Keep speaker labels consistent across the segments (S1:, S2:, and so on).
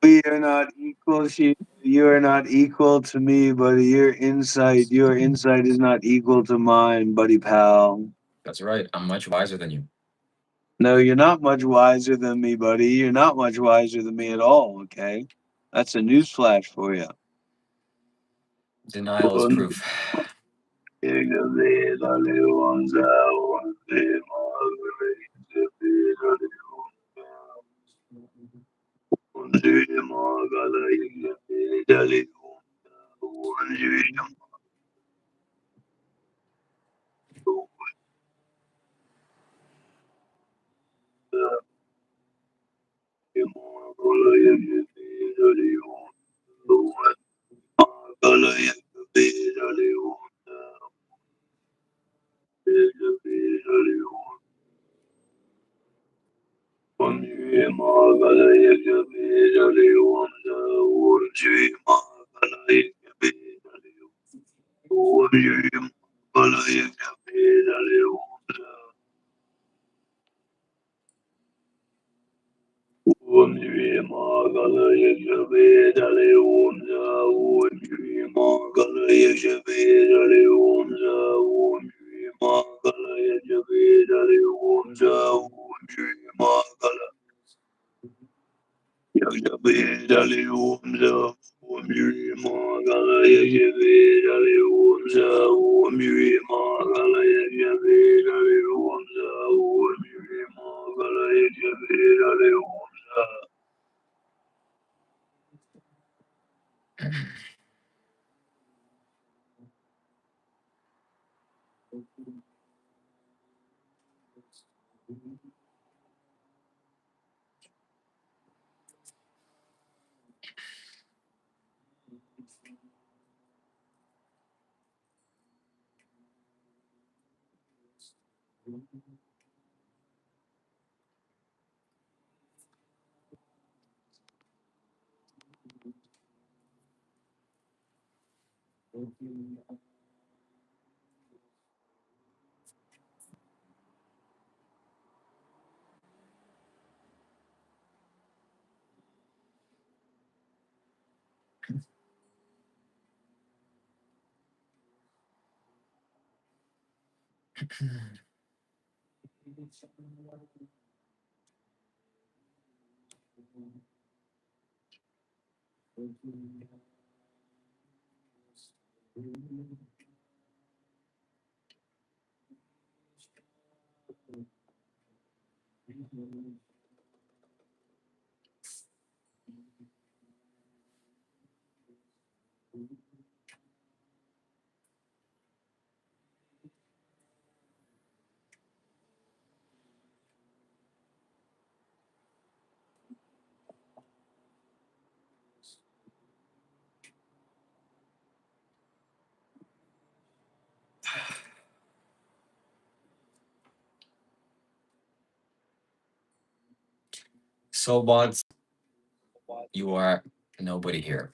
S1: We are not equal. You are not equal to me, buddy. Your insight is not equal to mine, buddy pal.
S2: That's right. I'm much wiser than you.
S1: No, you're not much wiser than me, buddy. You're not much wiser than me at all, okay? That's a newsflash for you.
S2: Denial is proof.
S1: Shri Mahagalaya Jabedale Om Om Shri Mahagalaya Jabedale Om Shri Mahagalaya Jabedale Om Shri Mahagalaya Jabedale Om Om Shri Mahagalaya Jabedale Om Om Shri Mahagalaya Jabedale Om Om Shri Mahagalaya Dale umza, umiri magala yeshve, dale umza, umiri magala yeshve, dale umza, umiri magala yeshve, dale umza.
S2: So, bots, you are nobody here.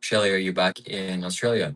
S2: Shelly, are you back in Australia?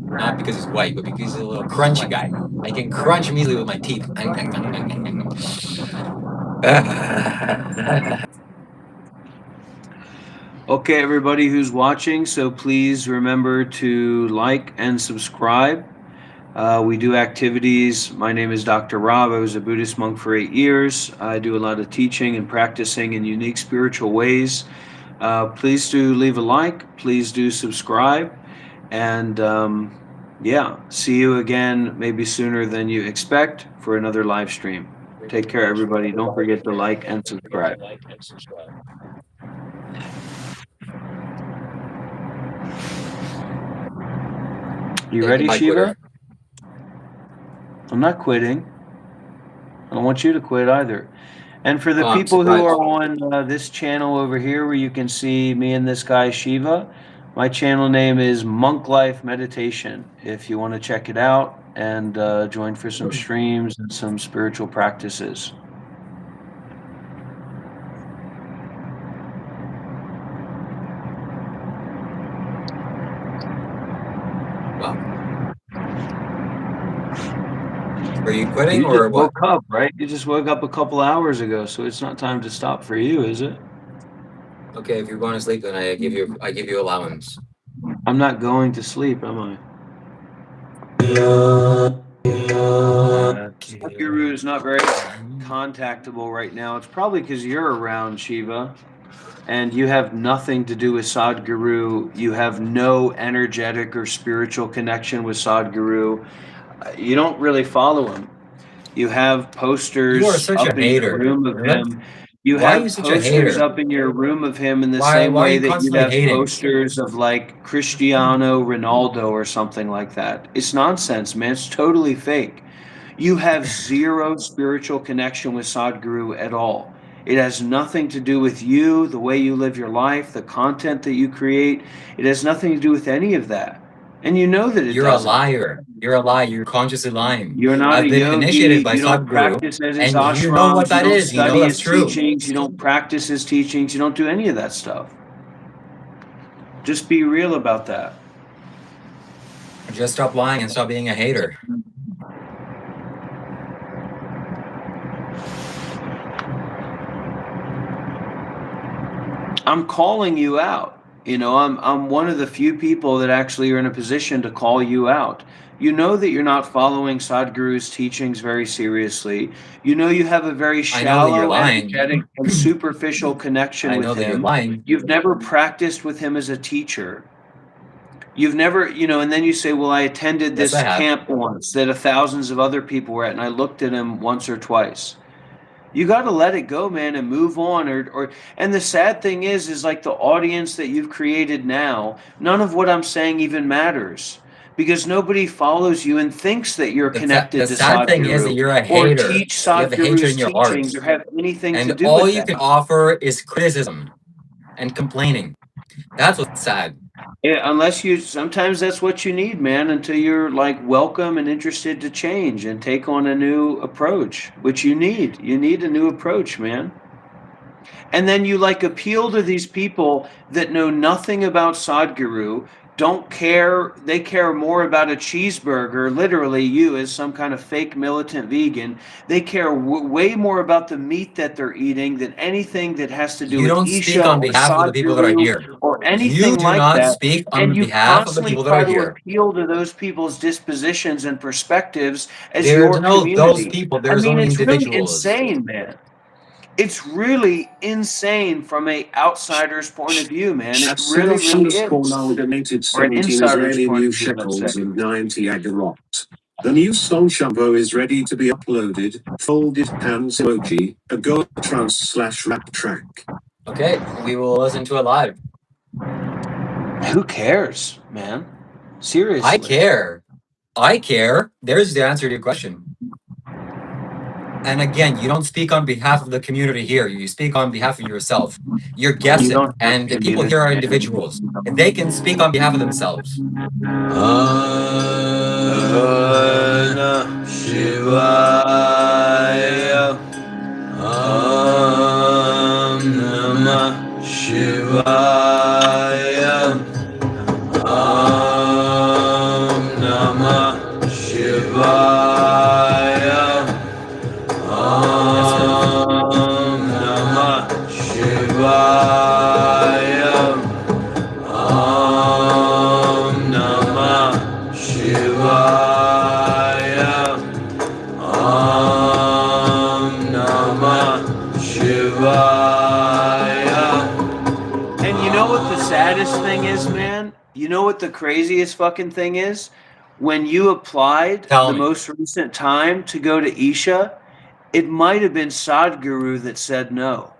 S2: Not because he's white, but because he's a little crunchy guy. I can crunch him easily with my teeth.
S1: Okay, everybody who's watching, so please remember to like and subscribe. We do activities. My name is Dr. Rob. I was a Buddhist monk for 8 years. I do a lot of teaching and practicing in unique spiritual ways. Please do leave a like. Please do subscribe. And yeah, see you again maybe sooner than you expect for another live stream. Take care, everybody. Don't forget to like and subscribe. You ready,
S2: Goodbye,
S1: Shiva?
S2: Twitter.
S1: I'm not quitting. I don't want you to quit either. And for the
S2: Oh, I'm
S1: people who
S2: surprised.
S1: are on this channel over here where you can see me and this guy Shiva, my channel name is Monk Life Meditation. If you want to check it out and join for some streams and some spiritual practices.
S2: Wow. Are you quitting
S1: You
S2: or
S1: just
S2: what?
S1: woke up, right? You just woke up a couple hours ago, so it's not time to stop for you, is it?
S2: Okay, if you're going to sleep, then I give you allowance.
S1: I'm not going to sleep, am I? Guru is not very contactable right now. It's probably because you're around, Shiva, and you have nothing to do with Sadhguru. You have no energetic or spiritual connection with Sadhguru. You don't really follow him. You have
S2: You are
S1: posters
S2: such a
S1: up in your
S2: hater.
S1: room of him. You
S2: Why are you
S1: have
S2: such a
S1: posters
S2: hater?
S1: up in your room of him in the
S2: Why
S1: same
S2: are
S1: way
S2: you
S1: that you
S2: constantly
S1: have
S2: hating?
S1: posters of like Cristiano Ronaldo or something like that. It's nonsense, man. It's totally fake. You have zero spiritual connection with Sadhguru at all. It has nothing to do with you, the way you live your life, the content that you create. It has nothing to do with any of that. And you know that it
S2: You're a
S1: doesn't.
S2: liar. You're a liar. You're consciously lying.
S1: You're not
S2: I've
S1: a
S2: been initiated
S1: yogi.
S2: by
S1: You don't
S2: Sadhguru,
S1: practice at his
S2: and you know what
S1: ashrams. You
S2: that
S1: don't
S2: is. You know
S1: study
S2: that's
S1: his
S2: true.
S1: teachings. You don't practice his teachings. You don't do any of that stuff. Just be real about that.
S2: Just stop lying and stop being a hater.
S1: I'm calling you out. You know, I'm one of the few people that actually are in a position to call you out. You know that you're not following Sadhguru's teachings very seriously. You know you have a very
S2: I know that you're
S1: shallow,
S2: lying.
S1: energetic, and superficial connection
S2: I
S1: with
S2: know that you're
S1: him.
S2: lying.
S1: You've never practiced with him as a teacher. You've never, you know, and then you say, well, I attended
S2: Yes, I
S1: this
S2: have.
S1: camp once that thousands of other people were at, and I looked at him once or twice. You got to let it go, man, and move on. And the sad thing is like the audience that you've created now, none of what I'm saying even matters because nobody follows you and thinks that you're
S2: The
S1: connected to
S2: sad thing is that
S1: Sadhguru
S2: you're a
S1: or
S2: hater.
S1: teach
S2: You have hatred
S1: Sadhguru's
S2: in your heart.
S1: teachings or have anything to
S2: And
S1: do
S2: all
S1: with
S2: you
S1: that.
S2: can offer is criticism and complaining. That's what's sad.
S1: Yeah, unless you, sometimes that's what you need, man, until you're like welcome and interested to change and take on a new approach, which you need. You need a new approach, man. And then you like appeal to these people that know nothing about Sadhguru, don't care, they care more about a cheeseburger, literally you as some kind of fake militant vegan. They care way more about the meat that they're eating than anything that has to do
S2: You
S1: with
S2: don't speak
S1: Isha
S2: on
S1: or
S2: behalf of the people that are here.
S1: Sadhguru or
S2: You
S1: anything
S2: do
S1: like
S2: not
S1: that.
S2: speak
S1: And
S2: on
S1: you
S2: behalf of the
S1: constantly
S2: people that are
S1: try to
S2: here.
S1: appeal to those people's dispositions and perspectives as
S2: There's
S1: your
S2: no those
S1: community.
S2: people.
S1: I
S2: There's
S1: mean,
S2: only
S1: it's really
S2: individuals.
S1: insane, man. It's really insane from a outsider's point of view, man. It
S3: At
S1: really, really
S3: Sebastian's
S1: is.
S3: Cornell donated
S1: Or an
S3: 17
S1: insider's
S3: Israeli
S1: point
S3: new
S1: of view, let's say.
S3: shekels and 90 agarot. The new song Shambho is ready to be uploaded. Folded hands emoji. A go trance/rap track.
S2: Okay, we will listen to it live.
S1: Who cares, man? Seriously.
S2: I care. I care. There's the answer to your question. And again, you don't speak on behalf of the community here. You speak on behalf of yourself. You're
S1: You
S2: guessing.
S1: don't have
S2: And the
S1: to be
S2: people
S1: the
S2: here are individuals. And they can speak on behalf of themselves.
S1: Shivaya. Namah Shivaya. saddest thing is, man? You know what the craziest fucking thing is? When you applied
S2: Tell
S1: the
S2: me.
S1: most recent time to go to Isha, it might have been Sadhguru that said no.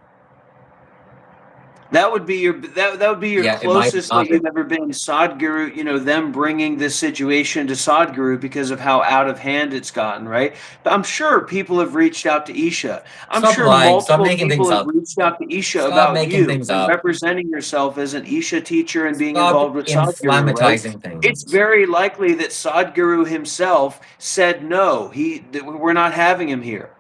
S1: That would be your
S2: Yeah, it might
S1: closest that
S2: not be.
S1: you've ever been. Sadhguru, you know, them bringing this situation to Sadhguru because of how out of hand it's gotten, right? But I'm sure people have reached out to Isha. I'm
S2: Stop
S1: sure
S2: lying. Stop
S1: multiple
S2: making
S1: people
S2: things
S1: have
S2: up.
S1: reached out to Isha
S2: Stop
S1: about
S2: making
S1: you
S2: things
S1: and
S2: up.
S1: representing yourself as an Isha teacher and being
S2: Stop
S1: involved with Sadhguru, right?
S2: inflammatizing
S1: It's
S2: things.
S1: very likely that Sadhguru himself said no. That we're not having him here.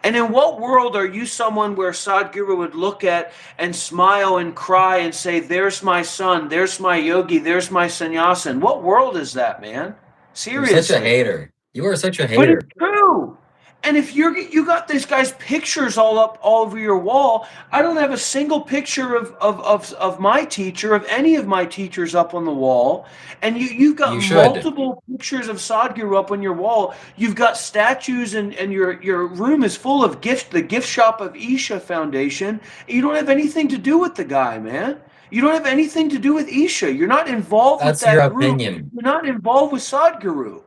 S1: And in what world are you someone where Sadhguru would look at and smile and cry and say, there's my son, there's my yogi, there's my sannyasin? What world is that, man?
S2: You're such a
S1: Seriously.
S2: hater. You are such a
S1: But it's
S2: hater.
S1: true. And if you got this guy's pictures all over your wall, I don't have a single picture of my teacher, of any of my teachers up on the wall. And you've got
S2: You should.
S1: multiple pictures of Sadhguru up on your wall. You've got statues and your room is full of the gift shop of Isha Foundation. You don't have anything to do with the guy, man. You don't have anything to do with Isha. You're not involved with
S2: That's your
S1: that group.
S2: opinion.
S1: You're not involved with Sadhguru.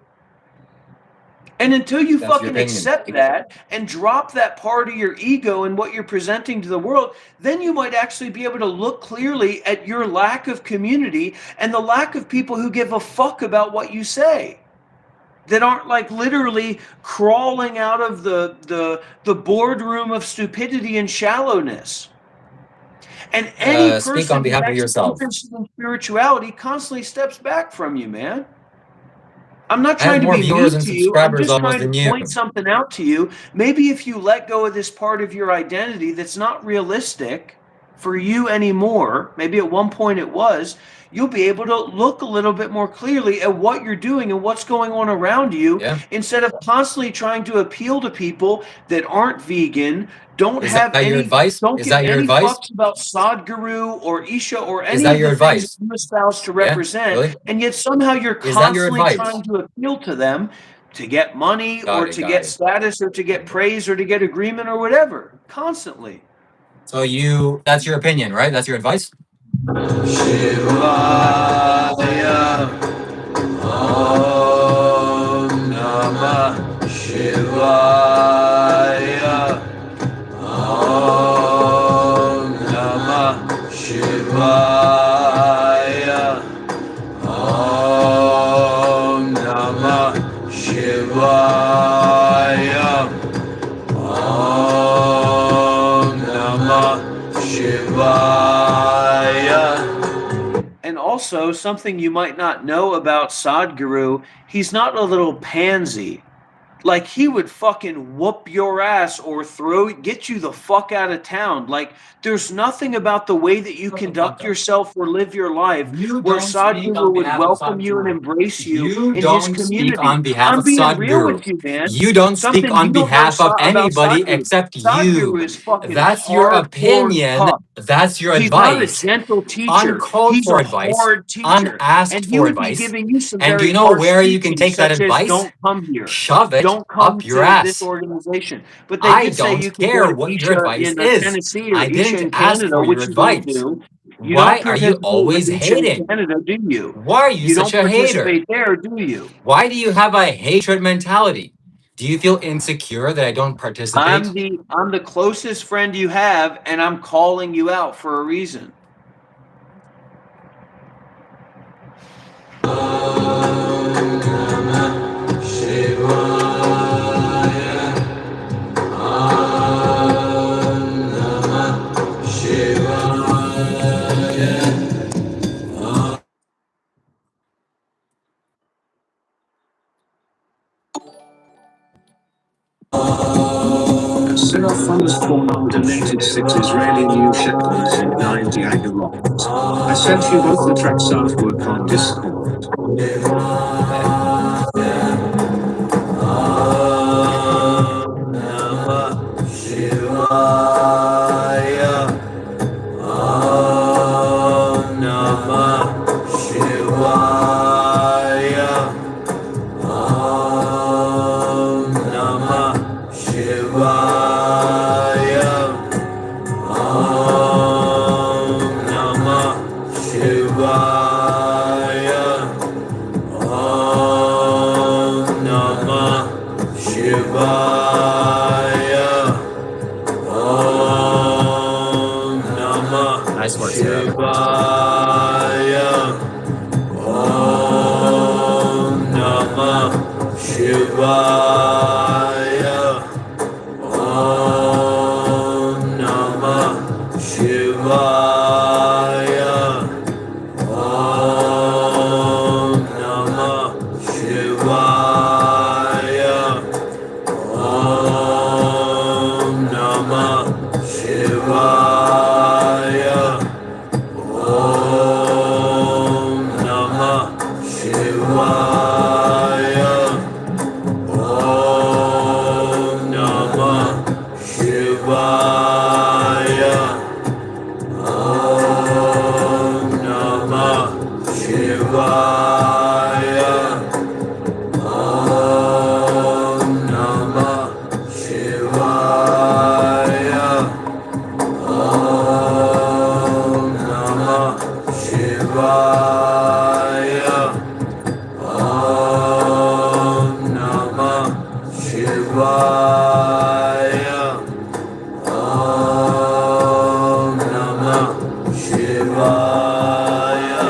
S1: And until you
S2: That's your
S1: fucking
S2: opinion.
S1: accept that and drop that part of your ego and what you're presenting to the world, then you might actually be able to look clearly at your lack of community and the lack of people who give a fuck about what you say. That aren't like literally crawling out of the boardroom of stupidity and shallowness. And any
S2: Speak on
S1: person who's
S2: behalf of
S1: actually
S2: yourself.
S1: interested in spirituality constantly steps back from you, man. I'm not
S2: I have
S1: trying to
S2: more
S1: be
S2: viewers
S1: mean
S2: and
S1: to you. I'm
S2: subscribers
S1: just
S2: almost
S1: trying
S2: than
S1: to
S2: you.
S1: point something out to you. Maybe if you let go of this part of your identity that's not realistic for you anymore, maybe at one point it was, you'll be able to look a little bit more clearly at what you're doing and what's going on around you,
S2: Yeah.
S1: instead of constantly trying to appeal to people that aren't vegan, don't
S2: Is
S1: have
S2: that your
S1: any,
S2: advice?
S1: don't
S2: Is
S1: give
S2: that your
S1: any
S2: advice?
S1: fucks about Sadhguru or Isha or
S2: Is
S1: any
S2: that
S1: of
S2: your
S1: the things that
S2: advice?
S1: you espouse to
S2: Yeah,
S1: represent,
S2: really?
S1: and yet somehow you're
S2: Is that your
S1: constantly
S2: advice?
S1: trying to appeal to them to get money or
S2: Got it,
S1: to
S2: got
S1: get
S2: it.
S1: status or to get praise or to get agreement or whatever, constantly.
S2: So that's your opinion, right? That's your advice?
S1: Shivaya Om Namah Shivaya Om Namah Shivaya Om Namah Shivaya Om Namah Shivaya. And also, something you might not know about Sadhguru, he's not a little pansy. Like, he would fucking whoop your ass or get you the fuck out of town. Like, there's nothing about the way that you
S2: Shut the fuck
S1: conduct
S2: up.
S1: yourself or live your life
S2: You
S1: where
S2: don't speak on
S1: Sadhguru would
S2: behalf of
S1: welcome you and
S2: Sadhguru.
S1: embrace you
S2: You
S1: in his
S2: don't speak
S1: community.
S2: on behalf
S1: I'm
S2: of
S1: being real
S2: Sadhguru.
S1: with you, man.
S2: You don't speak
S1: Something
S2: on
S1: you don't know
S2: behalf of
S1: about
S2: anybody
S1: Sadhguru.
S2: except
S1: Sadhguru
S2: you.
S1: is fucking
S2: That's your
S1: hardcore
S2: opinion.
S1: tough.
S2: That's your
S1: He's not a
S2: advice.
S1: gentle teacher.
S2: Uncalled
S1: He's
S2: for
S1: a
S2: advice.
S1: hard teacher.
S2: Unasked
S1: And he
S2: for
S1: would be
S2: advice.
S1: giving you some
S2: And do
S1: very
S2: you know
S1: harsh
S2: where you can
S1: teachings,
S2: take that
S1: such as
S2: advice?
S1: don't come here.
S2: Shove it
S1: Don't come
S2: up your
S1: to
S2: ass.
S1: this organization. But they
S2: I
S1: did say you
S2: don't
S1: can go
S2: care
S1: to
S2: what your
S1: Isha
S2: advice
S1: in
S2: is.
S1: Tennessee or
S2: I
S1: Isha
S2: didn't
S1: in
S2: ask
S1: Canada,
S2: for your
S1: which you don't
S2: advice.
S1: do. You
S2: Why
S1: don't
S2: are you
S1: participate
S2: always
S1: with Isha in
S2: hating?
S1: Canada, do you?
S2: Why are you
S1: You
S2: such
S1: don't
S2: a hater?
S1: participate there, do you?
S2: Why do you have a hatred mentality? Do you feel insecure that I don't participate?
S1: I'm the closest friend you have, and I'm calling you out for a reason.
S3: Cell phones torn donated 6 Israeli new shekels and 90 agarots. I sent you both the tracks artwork on Discord.
S2: Nice work, Sarah.
S4: Shivaya. Om Namah Shivaya. Om Namah Shivaya. Om Namah Shivaya. Om Namah Shivaya. Om Namah Shivaya. Om Namah Shivaya. Om Namah Shivaya. Om Namah Shivaya. Om Namah Shivaya. Om Namah Shivaya. Om Namah Shivaya.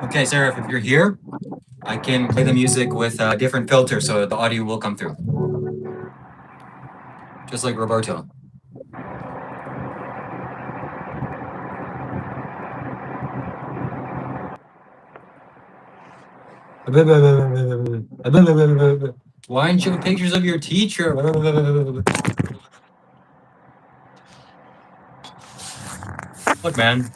S2: Okay, Sarah, if you're here, I can play the music with a different filter so the audio will come through. Just like Roberto. Why didn't you have pictures of your teacher? Look, man,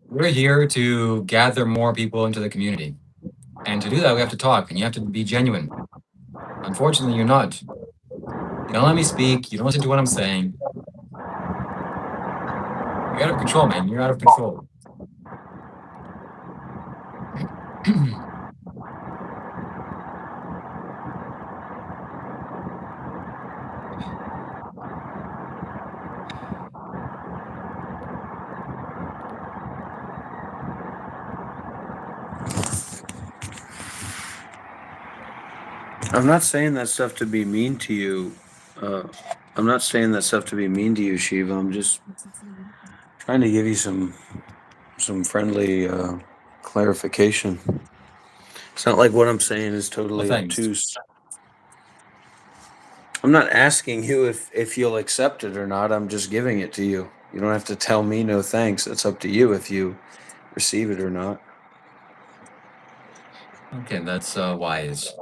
S2: we're here to gather more people into the community. And to do that, we have to talk, and you have to be genuine. Unfortunately, you're not. You don't let me speak. You don't listen to what I'm saying. You're out of control, man. You're out of control.
S1: I'm not saying that stuff to be mean to you. I'm not saying that stuff to be mean to you, Shiva. I'm just trying to give you some friendly clarification. It's not like what I'm saying is totally
S2: Well, thanks.
S1: obtuse. I'm not asking you if you'll accept it or not. I'm just giving it to you. You don't have to tell me no thanks. It's up to you if you receive it or not.
S2: Okay, that's wise.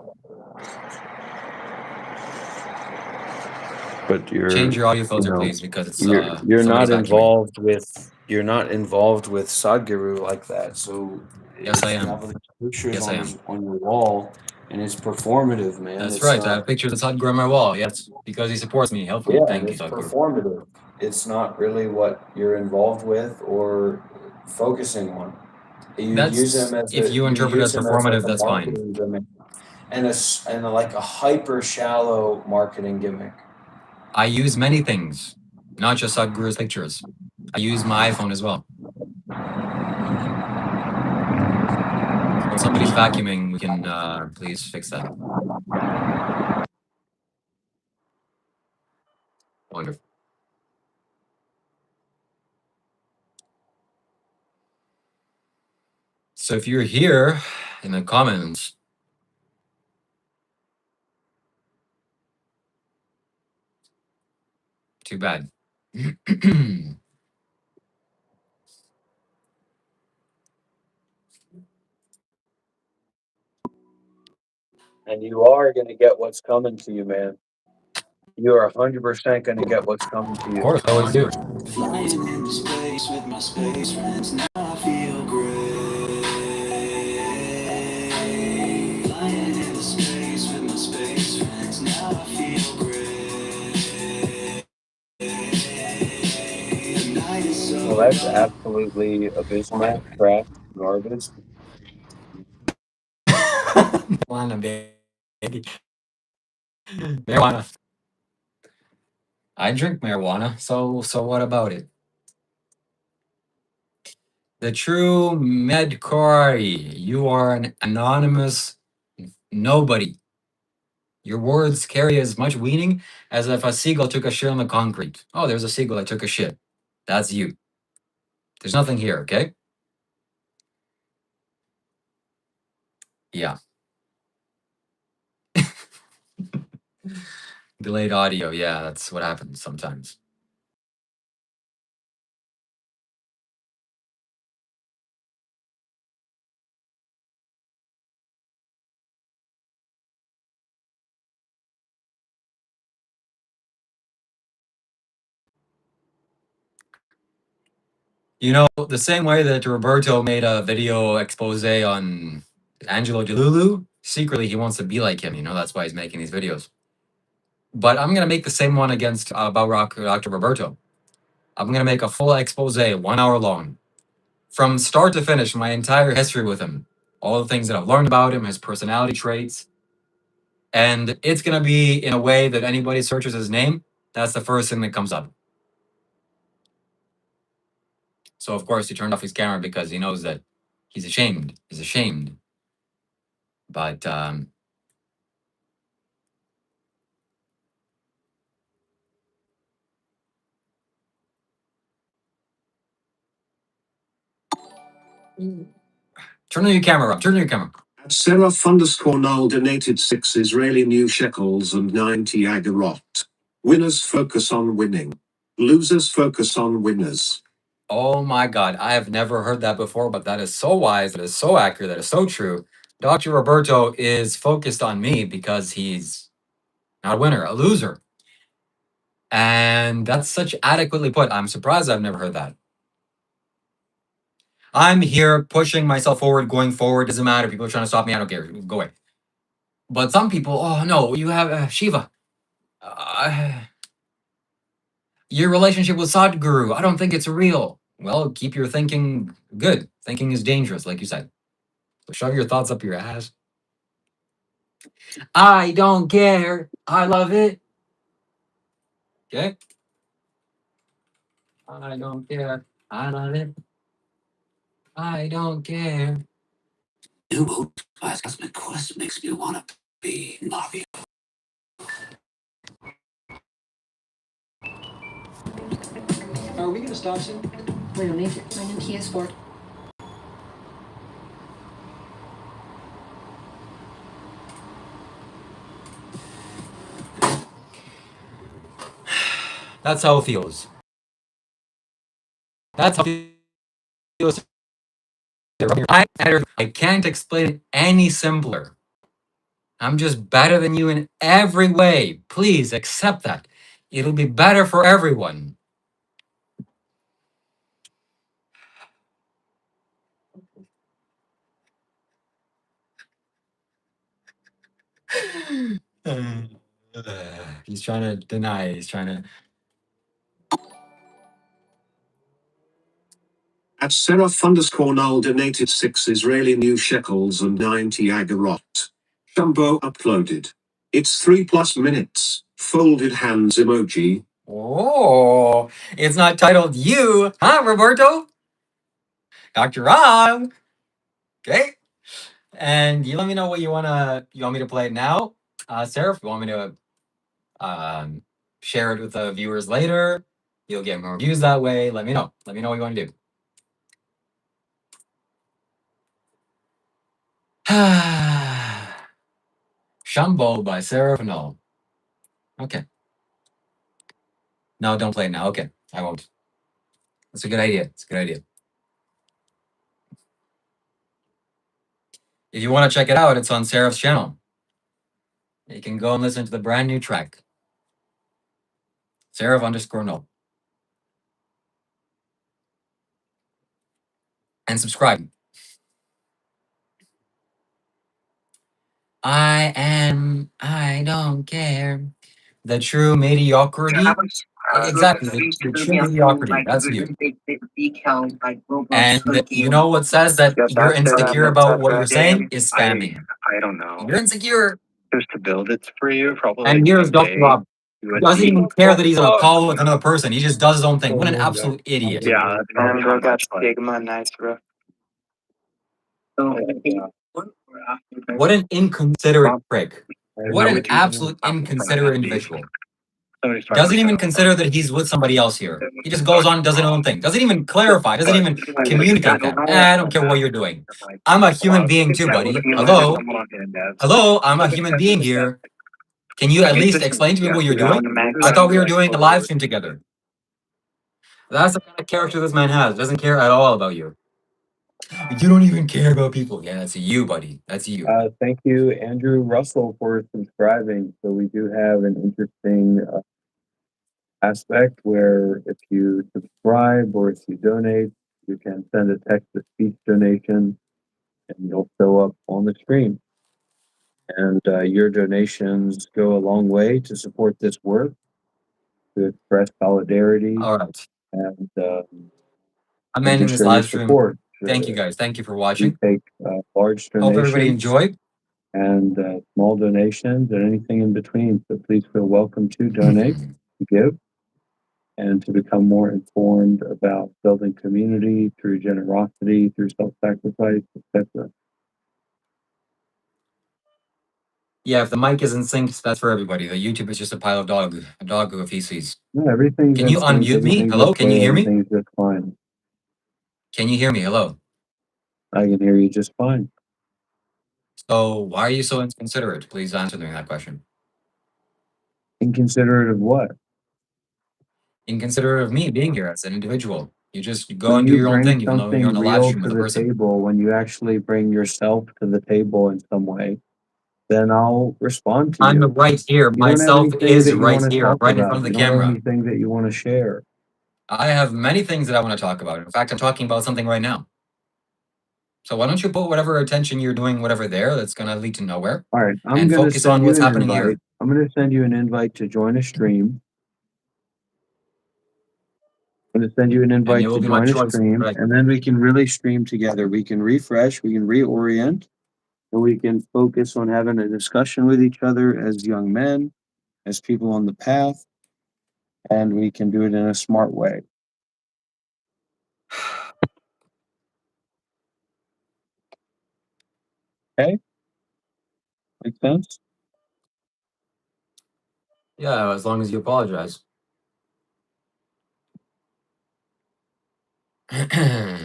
S1: But
S2: Change your audio filter, please, because it's
S1: you're
S2: somebody's
S1: not
S2: vacuuming.
S1: involved with Sadhguru like that. So
S2: Yes, I
S1: if you
S2: am.
S1: have like pictures
S2: Yes, I am.
S1: on your wall, and it's performative, man.
S2: That's
S1: It's,
S2: right. I have pictures of Sadhguru on my wall. Yes, because he supports me. Helpful.
S1: Yeah,
S2: Thank
S1: and
S2: you,
S1: it's
S2: Sadhguru.
S1: performative. It's not really what you're involved with or focusing on. You use him as
S2: If you interpret it as performative, that's fine.
S1: marketing gimmick, and like a hyper shallow marketing gimmick.
S2: I use many things, not just Sadhguru's pictures. I use my iPhone as well. If somebody's vacuuming, we can please fix that. Wonderful. So if you're here in the comments, too bad.
S1: And you are going to get what's coming to you, man. You are 100% going to get what's coming to you.
S2: Of course, I always do.
S5: Flying into space with my space friends. Now I feel great.
S1: Kailash, absolutely abysmal, trash, garbage.
S2: Marijuana, baby. Marijuana. I drink marijuana, so what about it? The true Medcori. You are an anonymous nobody. Your words carry as much meaning as if a seagull took a shit on the concrete. Oh, there's a seagull that took a shit. That's you. There's nothing here, okay? Yeah. Delayed audio. Yeah, that's what happens sometimes. You know, the same way that Roberto made a video expose on Angelo Delulu, secretly he wants to be like him, you know, that's why he's making these videos. But I'm gonna make the same one against about Dr. Roberto. I'm gonna make a full expose, 1 hour long. From start to finish, my entire history with him. All the things that I've learned about him, his personality traits. And it's gonna be in a way that anybody searches his name, that's the first thing that comes up. So of course he turned off his camera because he knows that he's ashamed. He's ashamed. But turn on your camera, Rob. Turn on your camera.
S3: At Seraph_Null donated 6 Israeli new shekels and 90 agarot. Winners focus on winning. Losers focus on winners.
S2: Oh my God, I have never heard that before, but that is so wise, that is so accurate, that is so true. Dr. Roberto is focused on me because he's not a winner, a loser. And that's such adequately put. I'm surprised I've never heard that. I'm here pushing myself forward, going forward. Doesn't matter. People are trying to stop me. I don't care. Go away. But some people, oh no, you have Shiva. Your relationship with Sadhguru, I don't think it's real. Well, keep your thinking good. Thinking is dangerous, like you said. So shove your thoughts up your ass. I don't care. I love it. Okay? I don't care. I love it. I don't care.
S3: New Hope Cosmic Quest makes me want to be Mario.
S2: Are we gonna stop soon?
S5: We don't need to. My new Kia Sport.
S2: That's how it feels. That's how it feels. I can't explain it any simpler. I'm just better than you in every way. Please accept that. It'll be better for everyone. He's trying to deny. He's trying to.
S3: At Seraph_Null donated 6 Israeli new shekels and 90 agarot. Shambho uploaded. It's 3+ minutes. Folded hands emoji.
S2: Oh, it's not titled You, huh, Roberto? Dr. Rob. Okay. And you let me know what you want me to play it now, Sarah. If you want me to share it with the viewers later, you'll get more views that way. Let me know. Let me know what you want to do. Shambho by Sarah Fanol. Okay. No, don't play it now. Okay, I won't. That's a good idea. It's a good idea. If you want to check it out, it's on Seraph's channel. You can go and listen to the brand new track. Seraph_Null. And subscribe. I don't care. The true mediocrity. Exactly, the true mediocrity. That's you. And you know what says that you're insecure about what you're saying is spamming.
S3: I don't know.
S2: You're insecure.
S3: Just to build it for you, probably.
S2: And here's Dr. Rob.
S3: USD.
S2: Doesn't even care that he's on a call with another person. He just does his own thing. What an absolute idiot.
S3: Yeah, that's
S6: Bro got stigma, nice, bro.
S2: What an inconsiderate prick. What an absolute inconsiderate individual. Doesn't even consider that he's with somebody else here. He just goes on and does his own thing. Doesn't even clarify. Doesn't even communicate that. I don't care what you're doing. I'm a human being too, buddy. Hello? Hello? I'm a human being here. Can you at least explain to me what you're doing? I thought we were doing a live stream together. That's the kind of character this man has. Doesn't care at all about you. You don't even care about people. Yeah, that's you, buddy. That's you.
S1: Thank you, Andrew Russell, for subscribing. So we do have an interesting aspect where if you subscribe or if you donate, you can send a text-to-speech donation and you'll show up on the stream. And your donations go a long way to support this work, to express solidarity
S2: All right.
S1: and
S2: I'm
S1: to
S2: ending this
S1: show your
S2: live stream.
S1: support.
S2: Thank you guys. Thank you for
S1: We
S2: watching.
S1: take large
S2: Hope everybody
S1: donations
S2: enjoyed.
S1: and small donations and anything in between. So please feel welcome to donate, to give, and to become more informed about building community through generosity, through self-sacrifice, etc.
S2: Yeah, if the mic isn't synced, that's for everybody. The YouTube is just a pile of dog feces.
S1: No, everything's
S2: Can you
S1: in sync,
S2: unmute me?
S1: everything's
S2: Hello? Can you
S1: okay,
S2: hear me?
S1: everything's just fine.
S2: Can you hear me? Hello?
S1: I can hear you just fine.
S2: So why are you so inconsiderate? Please answer me that question.
S1: Inconsiderate of what?
S2: Inconsiderate of me being here as an individual. You just go
S1: When
S2: and do
S1: you
S2: your own
S1: bring
S2: thing, even though you're on
S1: something
S2: a live
S1: real
S2: stream
S1: to
S2: with a
S1: the
S2: person.
S1: table, when you actually bring yourself to the table in some way, then I'll respond to
S2: I'm
S1: you.
S2: right here.
S1: You don't have
S2: Myself
S1: anything
S2: is
S1: that you
S2: right
S1: want to
S2: here,
S1: talk
S2: right in front
S1: about.
S2: of the
S1: You don't have
S2: camera.
S1: anything that you want to share.
S2: I have many things that I want to talk about. In fact, I'm talking about something right now. So why don't you put whatever attention you're doing, whatever there, that's going to lead to nowhere,
S1: All right, I'm
S2: and
S1: going to
S2: focus
S1: send
S2: on
S1: you
S2: what's
S1: an
S2: happening
S1: invite.
S2: here.
S1: I'm going to send you an invite to join a stream. I'm going to send you an
S2: And
S1: invite
S2: it will
S1: to
S2: be my
S1: join a
S2: choice.
S1: stream,
S2: Right.
S1: and then we can really stream together. We can refresh, we can reorient, and we can focus on having a discussion with each other as young men, as people on the path, and we can do it in a smart way. Okay? Make sense?
S2: Yeah, as long as you apologize.
S1: I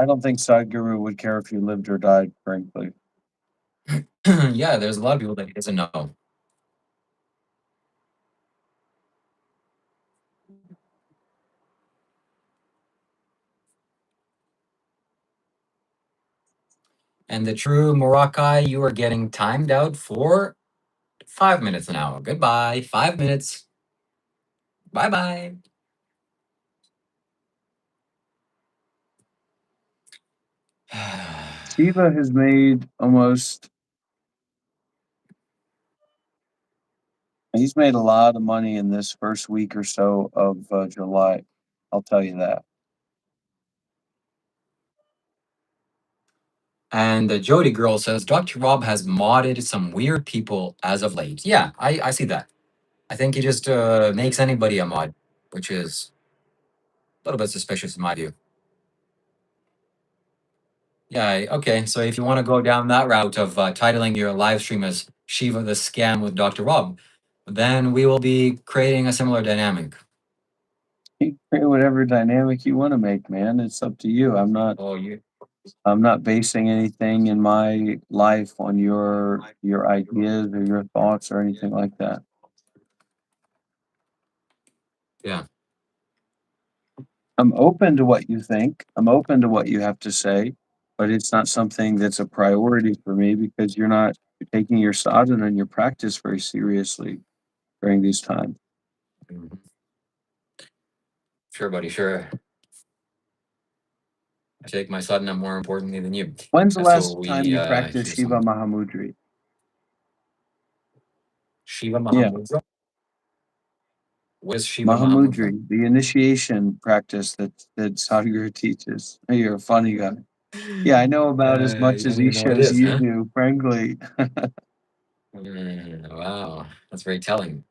S1: don't think Sadhguru would care if you lived or died, frankly.
S2: Yeah, there's a lot of people that he doesn't know. And the true Moroccai, you are getting timed out for 5 minutes an hour. Goodbye. 5 minutes. Bye-bye.
S1: Shiva has made he's made a lot of money in this first week or so of July. I'll tell you that.
S2: And the Jody girl says, Dr. Rob has modded some weird people as of late. Yeah, I see that. I think he just makes anybody a mod, which is a little bit suspicious in my view. Yeah, okay. So if you want to go down that route of titling your live stream as Shiva the Scam with Dr. Rob, then we will be creating a similar dynamic.
S1: You create whatever dynamic you want to make, man. It's up to you. I'm not basing anything in my life on your ideas or your thoughts or anything like that.
S2: Yeah.
S1: I'm open to what you think. I'm open to what you have to say, but it's not something that's a priority for me because you're taking your sadhana and your practice very seriously during these times.
S2: Mhm. Sure, buddy, sure. I take my sadhana more importantly than you.
S1: When's the
S2: That's
S1: last
S2: what
S1: time
S2: we
S1: you practiced
S2: hear
S1: Shiva
S2: some.
S1: Mahamudri?
S2: Shiva
S1: Yeah.
S2: Mahamudra. What is Shiva Mahamudra?
S1: Mahamudri, the initiation practice that Sadhguru teaches. Oh, you're a funny guy. Yeah, I know about as much
S2: You
S1: as
S2: don't even know what it
S1: Isha as
S2: is,
S1: you
S2: huh?
S1: do, frankly.
S2: Wow, that's very telling.